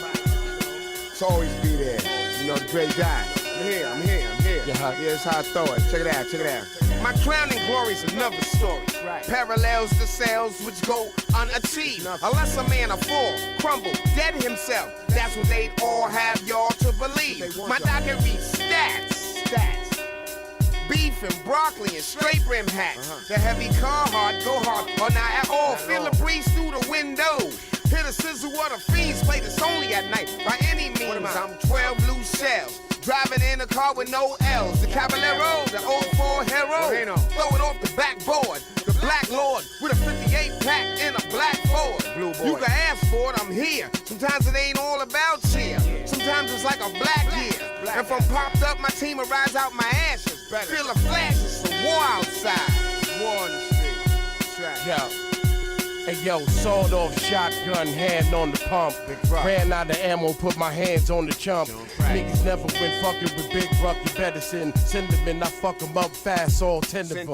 It's always be there. You know, the great guy. I'm here. Yeah, that's how I throw it. Check it out. My crowning glory's another story. Parallels to sales which go unachieved. Unless a man a fall, crumble, dead himself. That's what they'd all have y'all to believe. My docket reads stats. Beef and broccoli and straight brim hats. The heavy Carhartt go hard, or not at all. Feel the breeze through the window. Hear the sizzle of the fiends play this only at night. By any means, I'm 12 loose shells. Driving in a car with no L's. The Caballero, the 04 hero. Throw it off the backboard. The Black Lord with a 58 pack in a black Ford. You can ask for it, I'm here. Sometimes it ain't all about cheer. Sometimes it's like a black year. If I'm popped up, my team will rise out my ashes. Feel the flashes, some war outside. War on the street. That's right. Yo. Hey yo, sawed off shotgun, hand on the pump. Ran out of ammo, put my hands on the chump. Niggas never went fucking with Big Buck, you better send them in, I fuck them up fast, all 10 of them.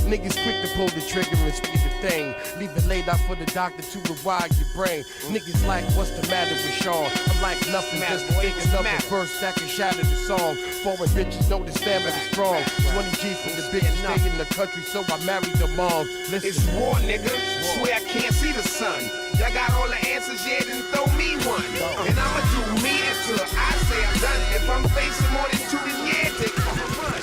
Niggas quick to pull the trigger and speed the thing. Leave it laid out for the doctor to rewire your brain. Niggas like, what's the matter with Sean? I'm like nothing, just thinking of a verse that can shatter the song. Foreign bitches know the stamina is strong. 20 G's from the biggest state in the country, so I married them all. Listen. It's war, nigga. Swear I can't see the sun. Y'all got all the answers, yeah, then throw me one. And I'ma do me until I say I'm done. If I'm facing more than 2, then yeah, take a run.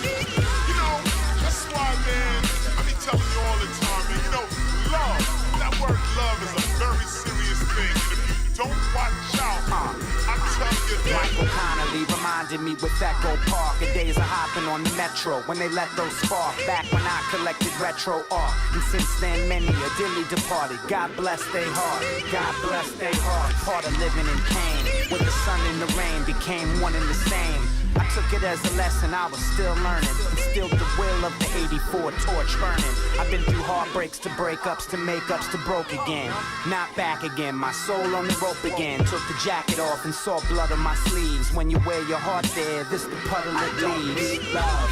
You know, that's why, man, I be telling you all the time, man, you know, love, that word love is a very serious thing. And if you don't watch out, I'm telling you that. Michael Connolly reminded me with Echo Park, the days of hopping on the metro when they let those spark. Back when I collected retro art, and since then many a dilly departed. God bless they heart, God bless they heart. Part of living in pain, with the sun and the rain became one and the same. I took it as a lesson I was still learning. Instilled the will of the 84 torch burning. I've been through heartbreaks to breakups to makeups to broke again. Not back again, my soul on the rope again. Took the jacket off and saw blood on my sleeves. When you wear your heart there, this the puddle that leaves. Love.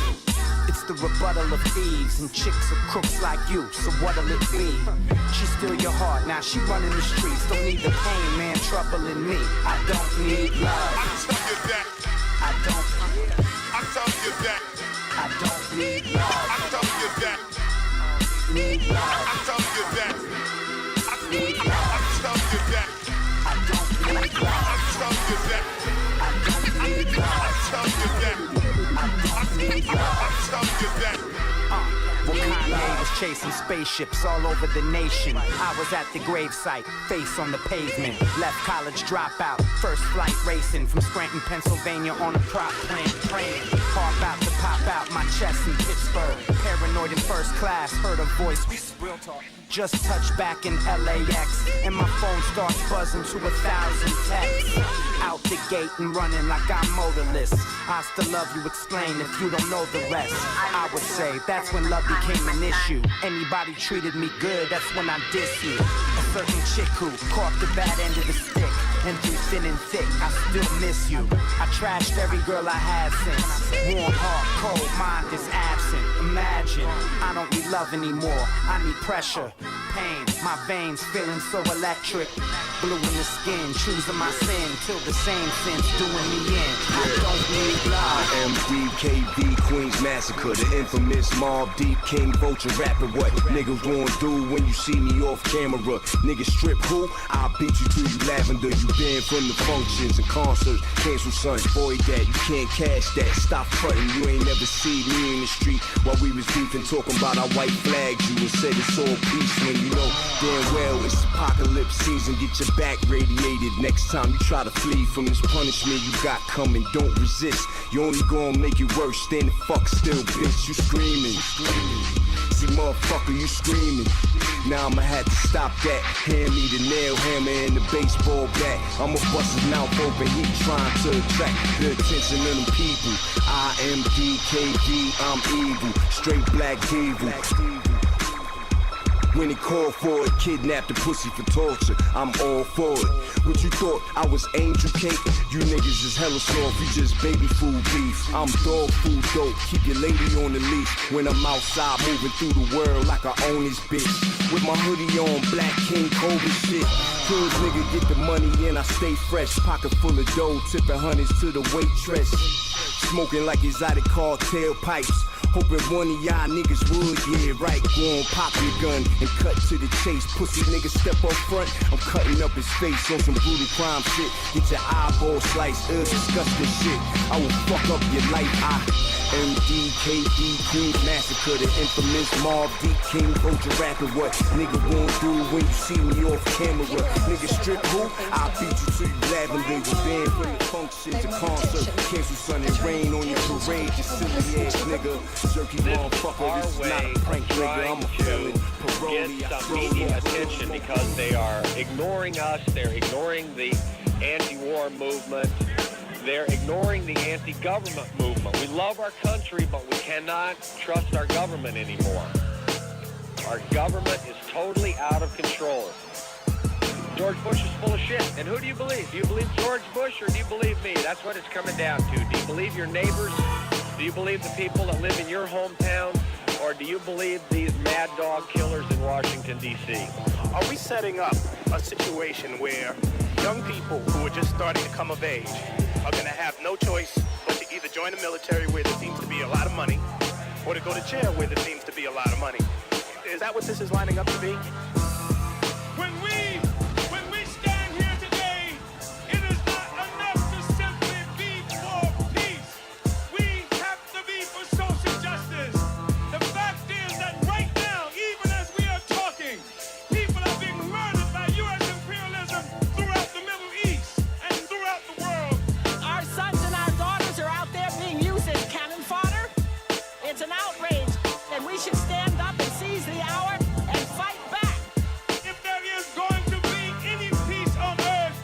It's the rebuttal of thieves and chicks are crooks like you, so what'll it be? She steal your heart, now she running the streets. Don't need the pain, man, trouble in me. I don't need love. I tell you that. I don't. I tell you that. I don't need love. I tell you that. Need love. I tell you that. I tell you that. I don't need love. I tell you that. I don't need love. I tell you that. I tell you that. Well, Kanye was chasing spaceships all over the nation. I was at the gravesite, face on the pavement. Left college dropout, first flight racing from Scranton, Pennsylvania on a prop plane. Praying, carve out to pop out my chest in Pittsburgh. Paranoid in first class, heard a voice. Real talk. Just touched back in LAX, and my phone starts buzzing to 1,000 texts. Out the gate and running like I'm motorless. I still love you, explain if you don't know the rest. I would say that's when love became an issue. Anybody treated me good, that's when I diss you. A certain chick who caught the bad end of the stick. And through thin and thick, I still miss you. I trashed every girl I had since. Warm heart, cold mind is absent. Imagine, I don't need love anymore. I need pressure, pain, my veins feeling so electric. Blue in the skin, choosing my sin till the same sense doing me in. I don't need love. I am DKV, Queens Massacre, the infamous Mob Deep King Vulture rapper. What niggas gon' do when you see me off camera? Niggas strip who? I'll beat you till you lavender. You banned from the functions and concerts. Cancel son, boy that you can't cash that. Stop frontin', you ain't never see me in the street while we was beefing, talking about our white flags. You would say it's all peace when you know damn well it's apocalypse season. Get your back radiated next time you try to flee from this punishment you got coming. Don't resist, you only gonna make it worse. Stand the fuck still, bitch, you screaming. See, motherfucker, you screaming. Now I'ma have to stop that. Hand me the nail hammer and the baseball bat. I'ma bust his mouth open, he trying to attract the attention of them people. I am DKD, I'm evil, straight black devil. When he called for it, kidnapped the pussy for torture, I'm all for it. What you thought, I was angel cake? You niggas is hella soft, you just baby food beef. I'm dog food dope, keep your lady on the leash. When I'm outside moving through the world like I own this bitch. With my hoodie on, black King Cobra shit. Good nigga get the money in, I stay fresh. Pocket full of dough, tipping hundreds to the waitress. Smoking like exotic cartel pipes. Hoping one of y'all niggas would, yeah, right. Go on, pop your gun and cut to the chase. Pussy niggas step up front, I'm cutting up his face on some brutal crime shit. Get your eyeball sliced, disgusting shit. I will fuck up your life, MDKD, Queen Massacre, the infamous Mob Deep King Vulture rapper. What nigga won't do when you see me off camera? Nigga strip who? I'll beat you till you lavender. You banned from the functions, the concert. Cancel sun and rain on your parade, you silly ass nigga. Jerky motherfucker, this is not a prank nigga. I'm a felon. Get some media attention because they are ignoring us. They're ignoring the anti-war movement. They're ignoring the anti-government movement. We love our country, but we cannot trust our government anymore. Our government is totally out of control. George Bush is full of shit. And who do you believe? Do you believe George Bush or do you believe me? That's what it's coming down to. Do you believe your neighbors? Do you believe the people that live in your hometown? Or do you believe these mad dog killers in Washington, D.C.? Are we setting up a situation where young people who are just starting to come of age are going to have no choice but to either join the military where there seems to be a lot of money or to go to jail where there seems to be a lot of money? Is that what this is lining up to be? When we stand here today, it is not enough to simply be for peace. We have to be for social justice. The fact is that right now, even as we are talking, people are being murdered by U.S. imperialism throughout the Middle East and throughout the world. Our sons and our daughters are out there being used as cannon fodder. It's an outrage, and we should stand up and seize the hour and fight back. If there is going to be any peace on earth,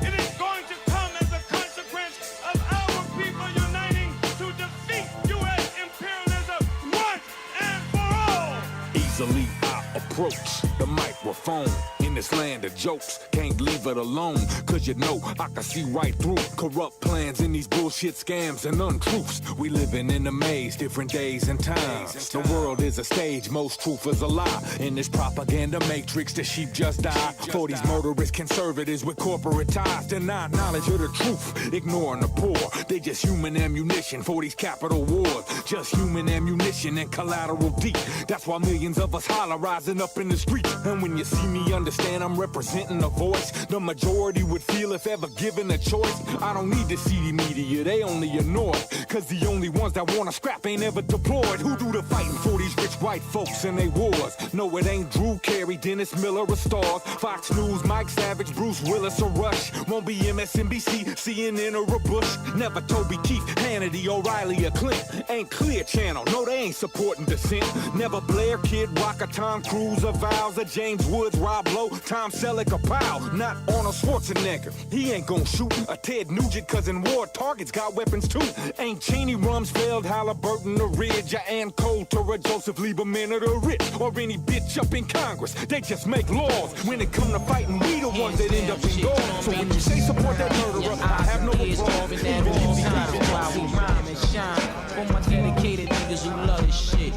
it is going to come as a consequence of our people uniting to defeat U.S. imperialism once and for all. Easily I approach the microphone in this land of jokes. Can't leave it alone, cause you know I can see right through corrupt plans in these bullshit scams and untruths. We living in a maze, different days and times. The world is a stage, most truth is a lie. In this propaganda matrix, the sheep just die. For these murderous conservatives with corporate ties, deny knowledge of the truth, ignoring the poor. They just human ammunition for these capital wars. Just human ammunition and collateral deep. That's why millions of us holler rising up in the streets. And when you see me, understand I'm representing a voice the majority would feel if ever given a choice. I don't need the CD media, they only annoy. Cause the only ones that wanna scrap ain't ever deployed. Who do the fighting for these rich white folks and they wars? No, it ain't Drew Carey, Dennis Miller or Stars, Fox News, Mike Savage, Bruce Willis or Rush. Won't be MSNBC, CNN or a Bush. Never Toby Keith, Hannity, O'Reilly or Clint. Ain't Clear Channel, no they ain't supporting dissent. Never Blair, Kid Rock or Tom Cruise or Vows or James Woods, Rob Lowe, Tom Selleck or Powell. Not Arnold Schwarzenegger, he ain't gon' shoot a Ted Nugent, cause in war targets got weapons too. Ain't Cheney, Rumsfeld, Halliburton or Ridge, or Ann Coulter or Joseph Lieberman or the rich, or any bitch up in Congress. They just make laws. When it come to fighting, we the ones that end up in jail. So when you say support that murderer, I have no applause. While we rhyme and shine, for my dedicated niggas who love this shit.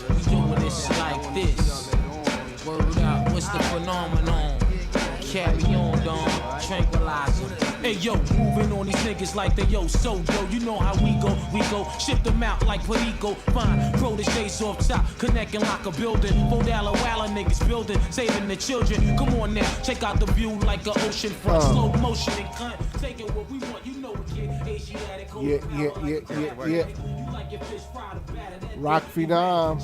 We doing this like this. Word up, what's the phenomenon? Carry on, dog, tranquilizer. Hey yo, moving on these niggas like they yo, so yo, you know how we go, ship them out like Perico. Fine, proteges off top, connect and lock a building. $4 Walla niggas building, saving the children. Come on now, check out the view like an ocean front, slow motion and cunt. Taking what we want, you know it, kid. Asiatic, Yeah. Rock Phenom.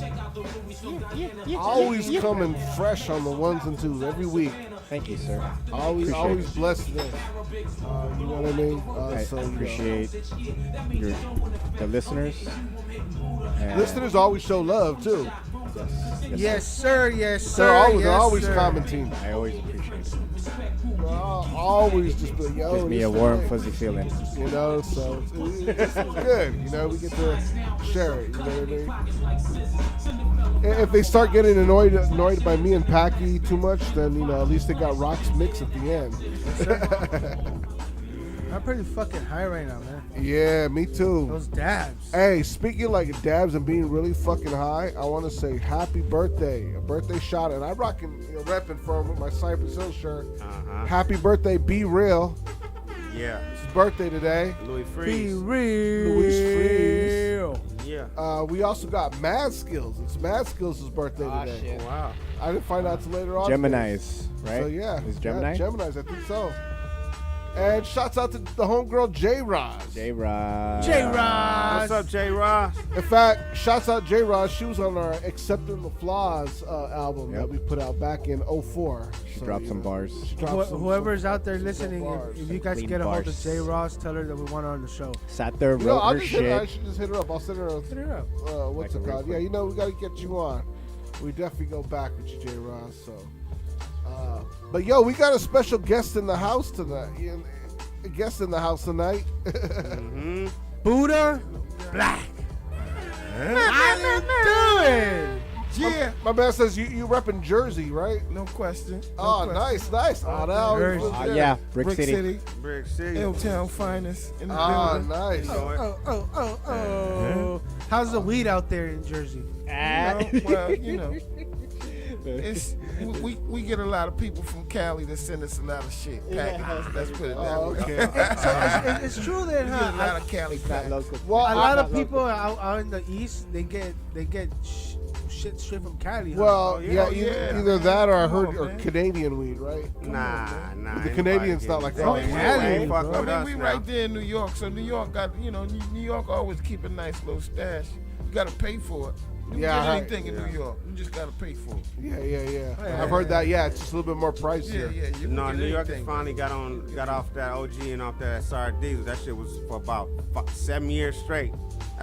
Always coming fresh on the ones and twos every week. Thank you, sir. Always blessed today. You know what I mean? I appreciate the listeners. Listeners always show love too. Yes, sir. Yes, sir. They're always commenting. I always appreciate it. Always just be, yo. Gives me a warm, fuzzy feeling. You know, so it's good. You know, we get to share it. You know what I mean? If they start getting annoyed by me and Packy too much, then you know at least they got Rock's mix at the end. I'm pretty fucking high right now, man. Yeah, me too. Those dabs. Hey, speaking like dabs and being really fucking high, I want to say happy birthday, a birthday shout, and I'm rocking, repping for him with my Cypress Hill shirt. Happy birthday, Be Real. Yeah. It's his birthday today. Louis Freeze. Be real. Louis Freeze. Yeah. We also got Mad Skills. It's Mad Skills' birthday today. Shit. Oh, wow. I didn't find out till later on. Geminis, right? So yeah. Is Gemini? Yeah, Geminis, I think so. And shouts out to the homegirl J-Roz. J-Roz. J-Roz. What's up, J-Roz? In fact, shouts out J-Roz. She was on our Accepting the Flaws album that we put out back in 2004. She dropped some bars. Whoever's out there listening, if you guys Clean get a hold of bars. J-Roz, tell her that we want her on the show. Sat there, You know, wrote her shit. I should just hit her up. I'll send her a, what's it called? Yeah, you know, we got to get you on. We definitely go back with you, J-Roz. So, but yo, we got a special guest in the house tonight. A guest in the house tonight. Buddha Black. How you doing? Yeah. My man says you repping Jersey, right? No question. Oh, nice. Oh, now yeah, Brick City. Brick City. L-Town finest in the building. Nice. How's the weed out there in Jersey? Well, you know. It's we get a lot of people from Cali that send us a lot of shit packages. Let's put it that way. Okay. So it's true that We get a lot of Cali packages. Well, a lot of people out in the east they get shit straight from Cali. Well, either that or I heard or Canadian weed, right? Nah. The Canadians not like I Cali. mean, we right there in New York, so New York got, New York always keep a nice little stash. You got to pay for it. You can get anything in New York. You just got to pay for it. Yeah. I've heard that. Yeah, it's just a little bit more pricier. Yeah. No, New York has finally got off that OG and off that SR Diesel. That shit was for about 7 years straight.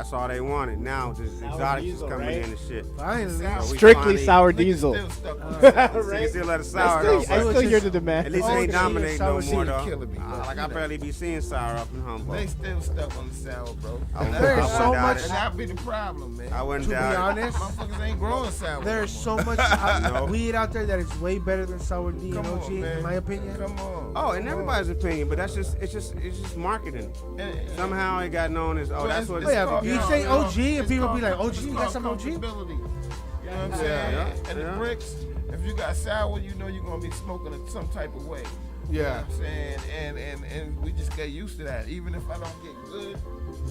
That's all they wanted. Now just exotics is diesel, coming right? in and shit. Finally. So we Strictly finally- sour diesel. You Right? still let it I sour still- though, I but still hear the demand. At least it ain't Oh, dominating no sour more diesel though. killing me, bro. Like I barely be seeing sour up in Humboldt. They still stuck on the sour, bro. There's so much. And that be the problem, man. I wouldn't To be doubt it. honest, Motherfuckers ain't growing sour. there's so much No. weed out there that is way better than sour D and Come OG, on, man. in my opinion. Come on. Oh, in everybody's opinion, but that's just it's just marketing. Somehow it got known as that's what. Oh, yeah, you say OG and people be like, it's OG, you got called some OG? comfortability. You know what I'm saying? Yeah, And yeah. the bricks, if you got sour, you know you're gonna be smoking it some type of way. You know Yeah. what I'm saying? And we just get used to that. Even if I don't get good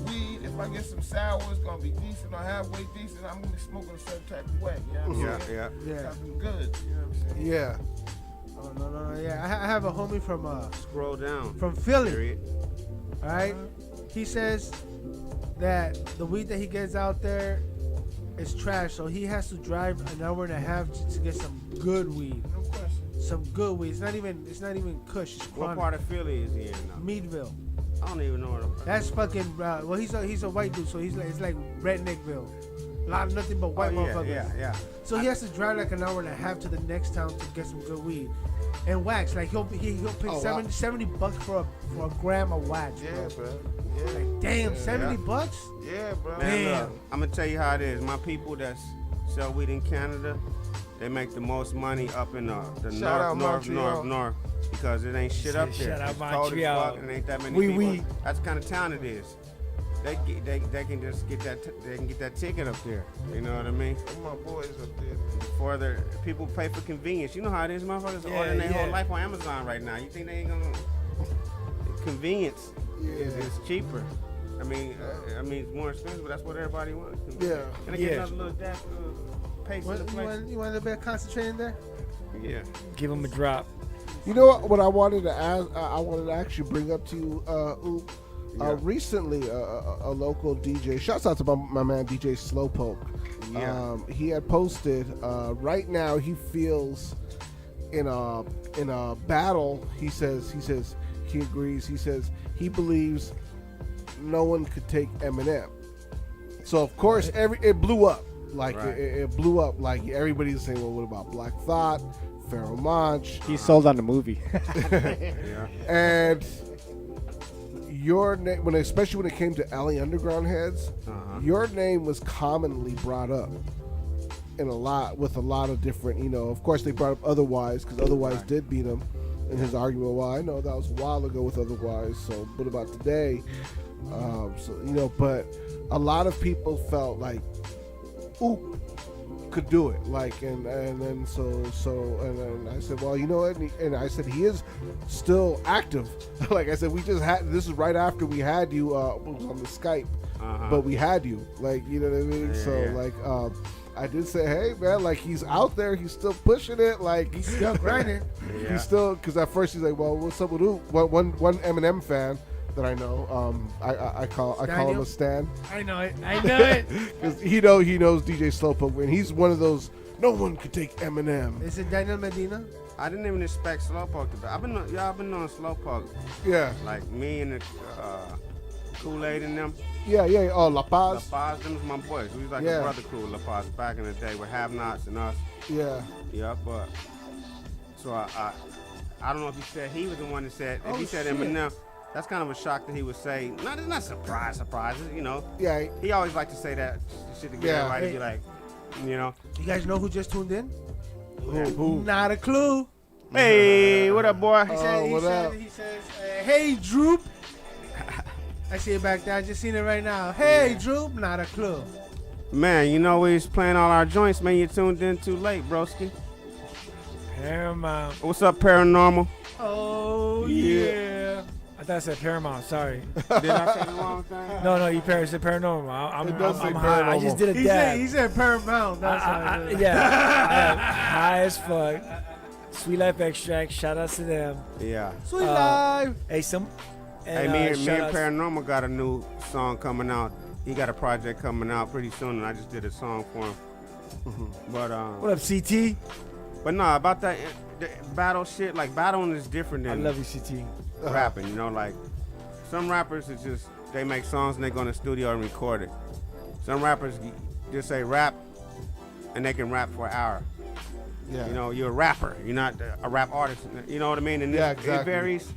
weed, if I get some sour, it's gonna be decent or halfway decent, I'm gonna be smoking a certain type of way. You know what I'm saying? Yeah. Something good. You know what I'm saying? Yeah. Oh, no. Yeah, I have a homie from Scroll down. from Philly. Period. All right, he says that the weed that he gets out there is trash, so he has to drive an hour and a half to get some good weed. No question. Some good weed. It's not even Kush. It's What chronic. part of Philly is he in now? Meadville. I don't even know what. That's fucking. Well, he's a white dude, so it's like Redneckville. A lot of nothing but white motherfuckers. Yeah. So he has to drive like an hour and a half to the next town to get some good weed. And wax, like he'll pay Oh, wow. $70 for a gram of wax. Yeah, bro. bro. Yeah. Like, damn, $70? Yeah, bro. Man, Damn. look, I'm gonna tell you how it is. My people that sell weed in Canada, they make the most money up in the Shout out north, Montreal. because it ain't shit up there. Shout out It's cold as Montreal. fuck and it ain't that many Oui, people. oui. That's the kind of town it is. They can just get they can get that ticket up there. You know what I mean? My boys up there. For the people pay for convenience. You know how it is, motherfuckers Yeah, ordering their yeah. whole life on Amazon right now. You think they ain't gonna? Convenience is cheaper. I mean, it's more expensive, but that's what everybody wants. Yeah. Can I get Yeah. another little dash pace in the place? You want a little bit of concentrating there? Yeah. Give him a drop. You know what I wanted to ask? I wanted to actually bring up to you, Oop. Recently, a local DJ. Shouts out to my man DJ Slowpoke. Yeah. He had posted. Right now, he feels in a battle. He says he agrees. He says he believes no one could take Eminem. So of course, it blew up. Like Right. it blew up. Like everybody's saying, well, what about Black Thought, Pharoah Monch? He sold on the movie. Yeah. And your name, especially when it came to Alley Underground heads, your name was commonly brought up with a lot of different. Of course, they brought up Otherwise because Otherwise did beat him in his argument. Well, I know that was a while ago with Otherwise. So, what about today? But a lot of people felt like, ooh, could do it, like, and then then I said, well, you know what, and I said he is still active. Like I said, we just had this is right after we had you on the Skype, but we had you, like, you know what I mean. Like I did say, hey man, like he's out there, he's still pushing it, like He's still grinding. Yeah. he's still, because at first he's like, well, what's up with Oop? One Eminem fan that I know, I call him a stan. I know it. I know it. Because he knows DJ Slowpoke, and he's one of those. No one could take Eminem. Is it Daniel Medina? I didn't even expect Slowpoke to be. I've been on Slowpoke. Yeah. Like me and the Kool-Aid and them. Yeah. Oh, La Paz. La Paz, them was my boys. We was like a brother crew, La Paz, back in the day with Have Nots and us. Yeah. Yeah, but so I don't know if he said he was the one that said. If Oh, he said shit. Eminem, that's kind of a shock that he would say. Not surprises, Yeah. He always liked to say that shit to get everybody to be like, You guys know who just tuned in? Who? Not a clue. Hey, what up, boy? He says, hey, Droop. I see it back there. I just seen it right now. Hey, Droop. Not a clue. Man, we was playing all our joints, man. You tuned in too late, broski. Paramount. What's up, Paranormal? Oh, yeah. I thought I said Paramount. Sorry. Did I say the wrong thing? No, you said Paranormal. I'm high. I just did a He dab. said Paramount. That's how I did it. Yeah. I am high as fuck. Sweet Life Extract. Shout out to them. Yeah. Sweet Life. Hey, me and shout outs- Paranormal got a new song coming out. He got a project coming out pretty soon, and I just did a song for him. But What up, CT? But no, about that the battle shit. Like battling is different I than love you, CT. rapping. Like some rappers is just they make songs and they go in the studio and record it. Some rappers just say rap, and they can rap for an hour. Yeah. You know, you're a rapper. You're not a rap artist. You know what I mean? And Yeah, it exactly. varies.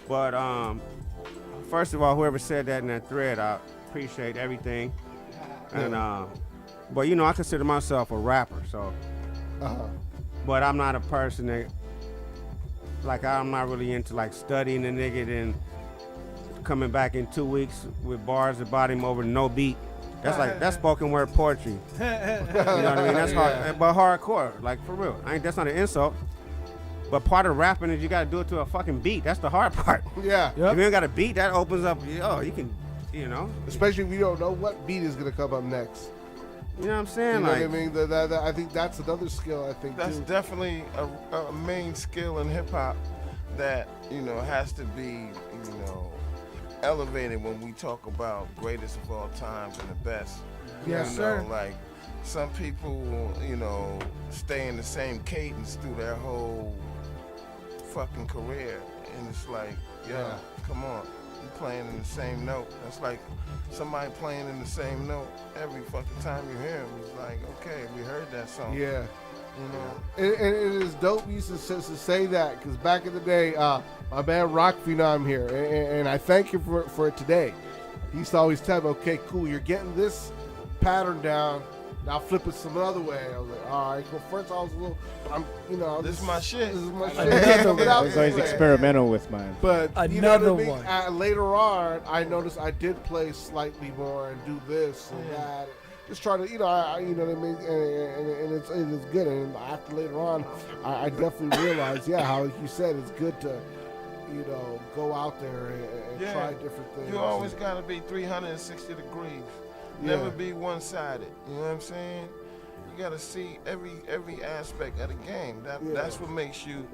But first of all, whoever said that in that thread, I appreciate everything. And but you know, I consider myself a rapper. So, but I'm not a person that, like, I'm not really into like studying the nigga and coming back in 2 weeks with bars about him over no beat. That's spoken word poetry. You know what I mean? That's hard, but hardcore, like for real. That's not an insult. But part of rapping is you gotta do it to a fucking beat. That's the hard part. Yeah. If you ain't got a beat, that opens up. Oh, you can, you know. Especially if you don't know what beat is gonna come up next. You know what I'm saying? You know like, what I mean? That I think that's another skill. I think that's too. definitely a main skill in hip hop that has to be elevated when we talk about greatest of all times and the best. Yes, sir. Like some people, stay in the same cadence through their whole fucking career, and it's like, come on, you playing in the same note. That's like somebody playing in the same note every fucking time you hear him. It's like, okay, we heard that song. Yeah. And it is dope you used to say that, because back in the day, my man Rock Phenom here, and I thank him for it today. He used to always tell me, okay, cool, you're getting this pattern down, now flip it some other way. I was like, all right, well, first I was a little, this is my shit. This is my shit. I was always experimental with mine. But another you know what I mean? Later on, I noticed I did play slightly more and do this and that. Just try to, you know what I mean, and it's good. And after later on, I definitely realized, how you said, it's good to, go out there and try different things. You always gotta be 360 degrees. Never be one-sided. You know what I'm saying? You gotta see every aspect of the game. That's what makes you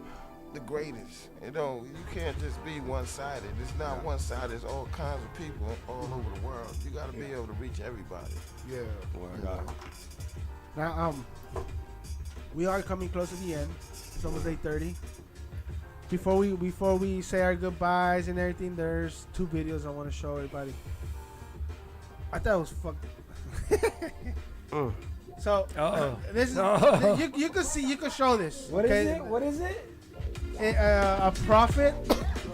the greatest. You can't just be one-sided. It's not one-sided. It's all kinds of people all over the world. You gotta be able to reach everybody. Yeah. Now, we are coming close to the end. It's almost 8:30. Before we say our goodbyes and everything, there's 2 videos I want to show everybody. I thought it was fucked. So this is you can see, you can show this. What is it? What is it? A prophet.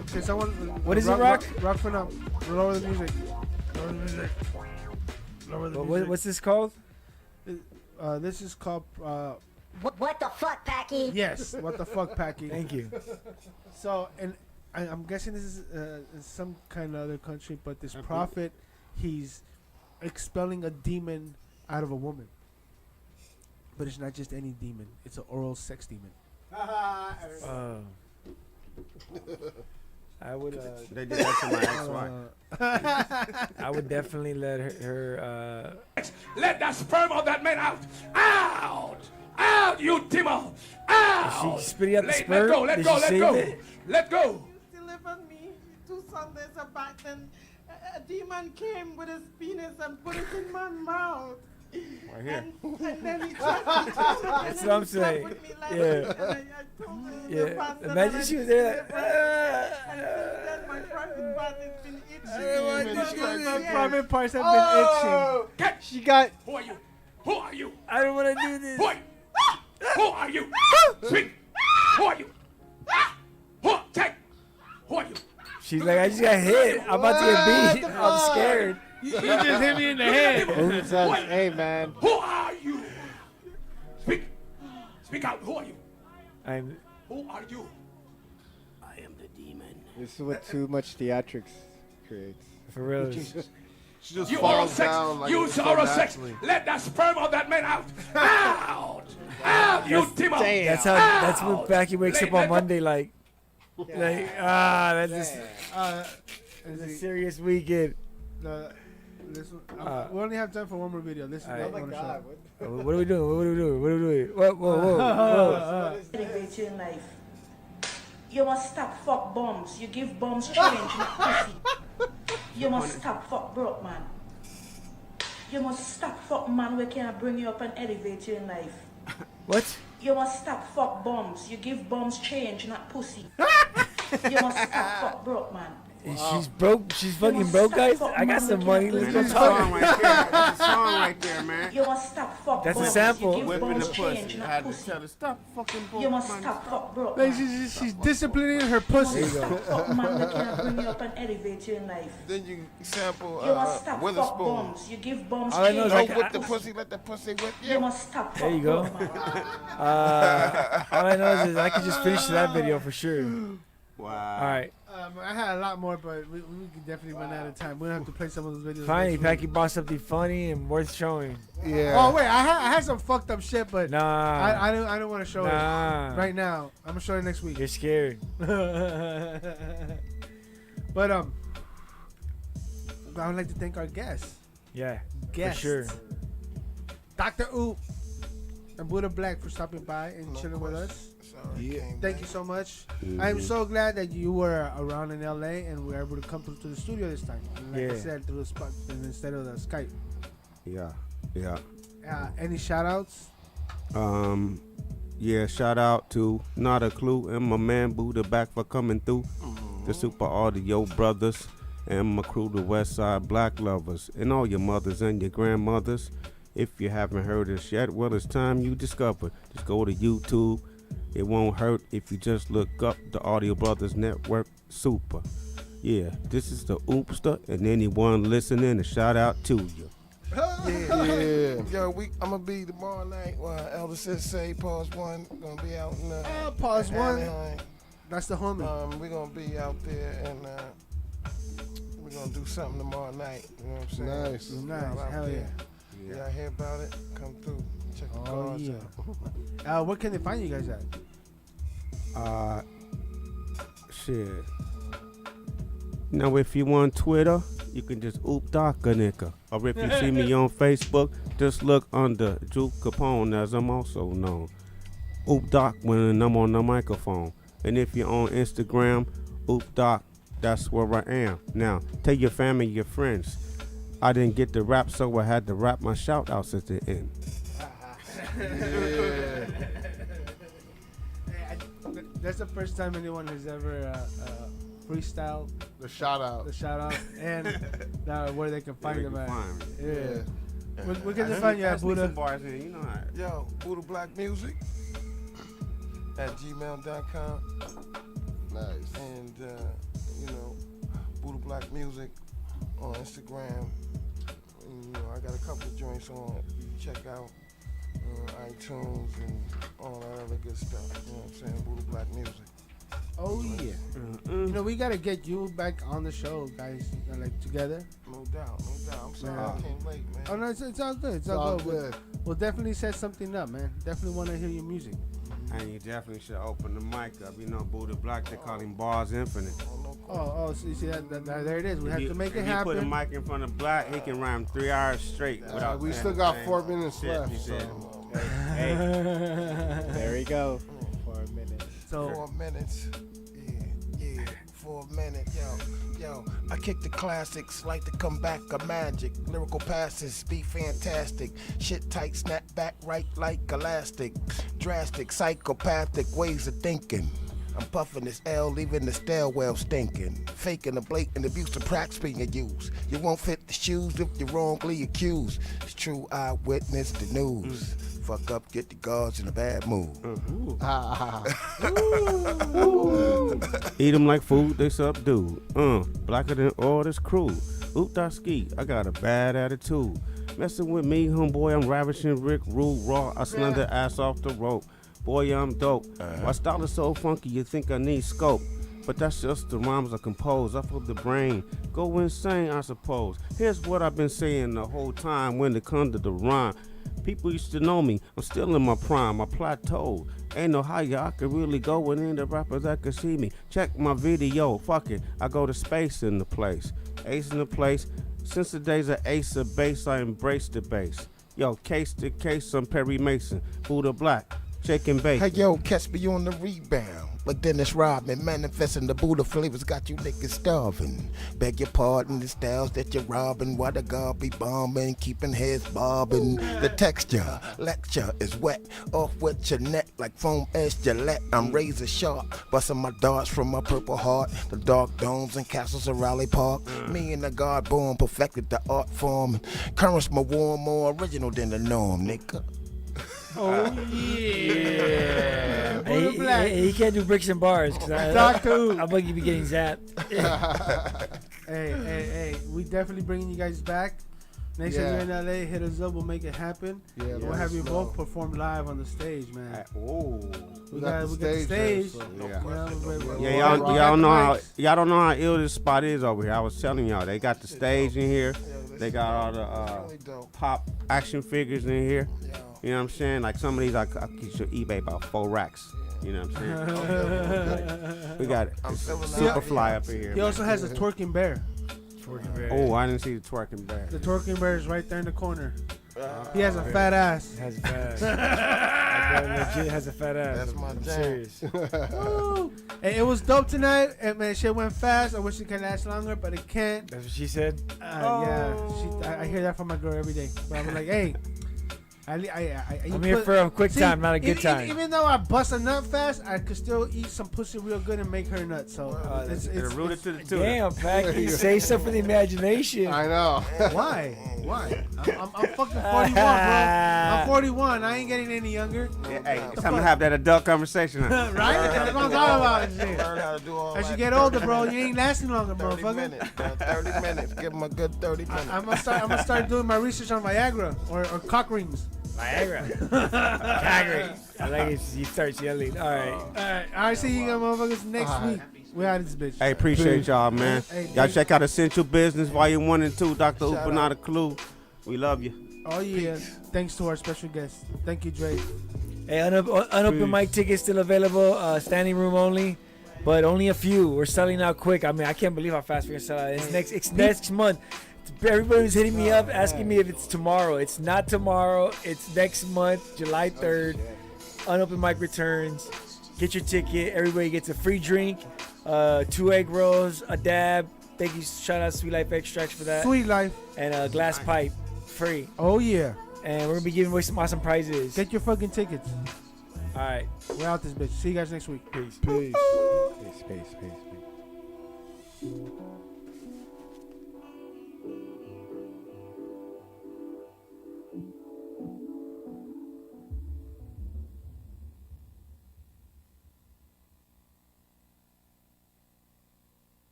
Okay, someone. What is it, Rock? Rock for now. Lower the music. Lower the music. Lower the music. What's this called? This is called. What the fuck, Packy? Yes. What the fuck, Packy? Thank you. So, and I'm guessing this is in some kind of other country, but this prophet, he's expelling a demon out of a woman. But it's not just any demon. It's an oral sex demon. I would. They did that to my ex-wife. I would definitely let her. Let that sperm of that man out! Out! Out, you demon! Out! She spit out the sperm? Let go, let Did go, she let save go! it? Let go! Delivered me 2 Sundays back, then a demon came with his penis and put it in my mouth. Right here. And then he tried to That's what I'm saying. Imagine she was there. My private part has been itching. My private parts have been itching. She got. Who are you? Who are you? I don't want to do this. Who are you? Speak. Who are you? Who are you? She's like, I just got hit. I'm about to get beat. I'm scared. You just hit me in the head. Hey, man. Who are you? Speak. Speak out. Who are you? Who are you? I am the demon. This is what too much theatrics creates. For real. She just You falls oral down sex. like You so oral sex. naturally. Let that sperm of that man out. Out. Out, you demon. That's what Becky wakes up on Monday like that's just it's a serious weekend. We only have time for one more video. This is what I want to show. What are we doing? What are we doing? What are we doing? Whoa. Elevate your life. You must stop fuck bums. You give bums change, not pussy. You must stop fuck broke man. You must stop fuck man we can bring you up and elevate you in life. What? You must stop fuck bums. You give bums change, not pussy. You must stop fuck broke man. She's broke. She's fucking broke, guys. I got some money. Let's go That's a talk. song right there. That's a song right there, man. You must stop fuck That's a bums. sample. You give Whipping the bums pussy. change, I not had to pussy. tell her, stop fucking broke. You must man. stop fuck broke. Like, man. she's disciplining her pussy. You must stop fuck man that can bring you up and elevate you in life. Then you sample You must stop fuck Witherspoon. bums. You give bums All I know is change. Don't whip the pussy, let the pussy whip you. You must stop There fuck you go. broke, man. All I know is I could just finish that video for sure. Wow. All right. I had a lot more, but we could definitely run out of time. We don't have to play some of those videos. Finally, next week. Packy bought something funny and worth showing. Yeah. Oh wait, I had some fucked up shit, but Nah. I don't want to show Nah. it right now. I'm gonna show it next week. You're scared. But I would like to thank our guests. Yeah. Guests. For sure. Dr. Oop and Buddha Black for stopping by and chilling with us. Thank you so much. I'm so glad that you were around in LA and were able to come to the studio this time. And like I Yeah. said, through the spot instead of the Skype. Yeah. Any shout outs? Yeah, shout out to Not a Clue and my man Buddha Back for coming through. The Super Audio Brothers and my crew, the West Side Black Lovers, and all your mothers and your grandmothers. If you haven't heard us yet, well, it's time you discover. Just go to YouTube. It won't hurt if you just look up the Audio Brothers Network Super. Yeah, this is the Oopster, and anyone listening, a shout out to you. Yeah. Yo, I'm gonna be tomorrow night. Elder Sensei, Pause One, gonna be out in Pause One. Anaheim. That's the homie. We're gonna be out there and we're gonna do something tomorrow night. You know what I'm saying? Nice. Y'all out Hell there. Y'all hear about it? Come through. Check the Oh cards yeah. Where can they find you guys at? Shit. Now, if you want Twitter, you can just oop doc a nigga. Or if you see me on Facebook, just look under Drew Capone, as I'm also known. Oop doc when I'm on the microphone. And if you're on Instagram, oop doc, that's where I am. Now, tell your family, your friends. I didn't get the rap, so I had to rap my shout outs at the end. That's the first time anyone has ever freestyled the shout out, and where they can find them at. Yeah. Where can they find you at, Buddha? Yo, Buddha Black Music at gmail.com. Nice. And Buddha Black Music on Instagram. And, I got a couple of joints on. You can check out iTunes and all that other good stuff. You know what I'm saying? Buddha Black Music. Oh yeah. We gotta get you back on the show, guys. Like together. No doubt. I'm sorry I came late, man. Oh no, it's all good. It's all good. We'll definitely set something up, man. Definitely want to hear your music. And you definitely should open the mic up. Buddha Black, they call him Bars Infinite. So you see that there it is. We have to make it happen. If you put a mic in front of Black, he can rhyme 3 hours straight. Without we still got 4 saying minutes shit. left. He said, Hey. There we go. 4 minutes. So 4 minutes. Yeah. 4 minutes. Yo. I kick the classics, like to come back a magic. Lyrical passes, be fantastic. Shit tight, snap back right like elastic. Drastic, psychopathic ways of thinking. I'm puffing this L, leaving the stairwell stinking. Faking the blatant abuse of pracs being used. You won't fit the shoes if you're wrongly accused. It's true, I witnessed the news. Fuck up, get the guards in a bad mood. Eat them like food, they subdued. Blacker than all this crew. Oop da ski, I got a bad attitude. Messing with me, homeboy, I'm ravishing Rick Rule raw. I slender ass off the rope. Boy, I'm dope. My style is so funky, you think I need scope. But that's just the rhymes I compose. I feel the brain go insane, I suppose. Here's what I've been saying the whole time when it comes to the rhyme. People used to know me. I'm still in my prime. I plateaued. Ain't no higher I could really go and any rappers that could see me. Check my video. Fuck it. I go to space in the place. Ace in the place. Since the days of Ace of Base, I embrace the bass. Yo, case to case, I'm Perry Mason. Buddha Black. Shake and bake. Hey yo, catch me on the rebound. Like Dennis Rodman, manifesting the Buddha flavors got you niggas starving. Beg your pardon, the styles that you're robbing. Why the God be bombing, keeping heads bobbing. The texture, lecture is wet, off with your neck like foam edge Gillette. I'm razor sharp, busting my darts from my purple heart. The dark domes and castles of Raleigh Park. Me and the God born perfected the art form. Currents my warm, more original than the norm, nigga. Oh yeah. He can't do bricks and bars because I'm gonna be getting zapped. Hey, we definitely bringing you guys back. Next time you're in LA, hit us up. We'll make it happen. Yeah, we'll have you both perform live on the stage, man. We got the stage. Y'all don't know how ill this spot is over here. I was telling y'all, they got the stage in here. They got all the pop action figures in here. You know what I'm saying? Like some of these, I keep your eBay about 4 racks. You know what I'm saying? We got super fly up in here. He also has a twerking bear. Oh, I didn't see the twerking bear. The twerking bear is right there in the corner. He has a fat ass. He has a fat ass. Legit has a fat ass. That's my jam. Serious. Hey, it was dope tonight. And man, shit went fast. I wish it could last longer, but it can't. That's what she said. Yeah, I hear that from my girl every day. But I'm like, hey. I'm here for a quick time, not a good time. Even though I bust a nut fast, I could still eat some pussy real good and make her nut. So it's rooted to the two. Damn, Packy, say something for the imagination. I know. Why? I'm fucking 41, bro. I'm 41. I ain't getting any younger. Yeah, hey, it's time to have that adult conversation. Right? That's what I'm talking about. Shit. Learn how to do all As that. you get older, bro, you ain't lasting longer, 30 motherfucker. minutes, bro. 30 minutes. Give him a good 30 minutes. I'm gonna start doing my research on Viagra or cock rings. Viagra. Viagra. I like it. He starts yelling. All right. I'll see you guys, motherfuckers, next week. We out of this bitch. Hey, appreciate y'all, man. Y'all check out Essential Business Volume 1 and 2. Dr. Upa, not a clue. We love you. Oh yeah. Thanks to our special guest. Thank you, Dre. Hey, unopened mic tickets still available. Standing room only, but only a few. We're selling out quick. I mean, I can't believe how fast we're gonna sell out. It's next month. Everybody was hitting me up asking me if it's tomorrow. It's not tomorrow. It's next month, July 3rd. Unopened mic returns. Get your ticket. Everybody gets a free drink, 2 egg rolls, a dab. Thank you. Shout out Sweet Life Extracts for that. Sweet Life. And a glass pipe, free. Oh yeah. And we're gonna be giving away some awesome prizes. Get your fucking tickets. All right. We're out this bitch. See you guys next week. Peace. Peace. Peace. Peace. Peace.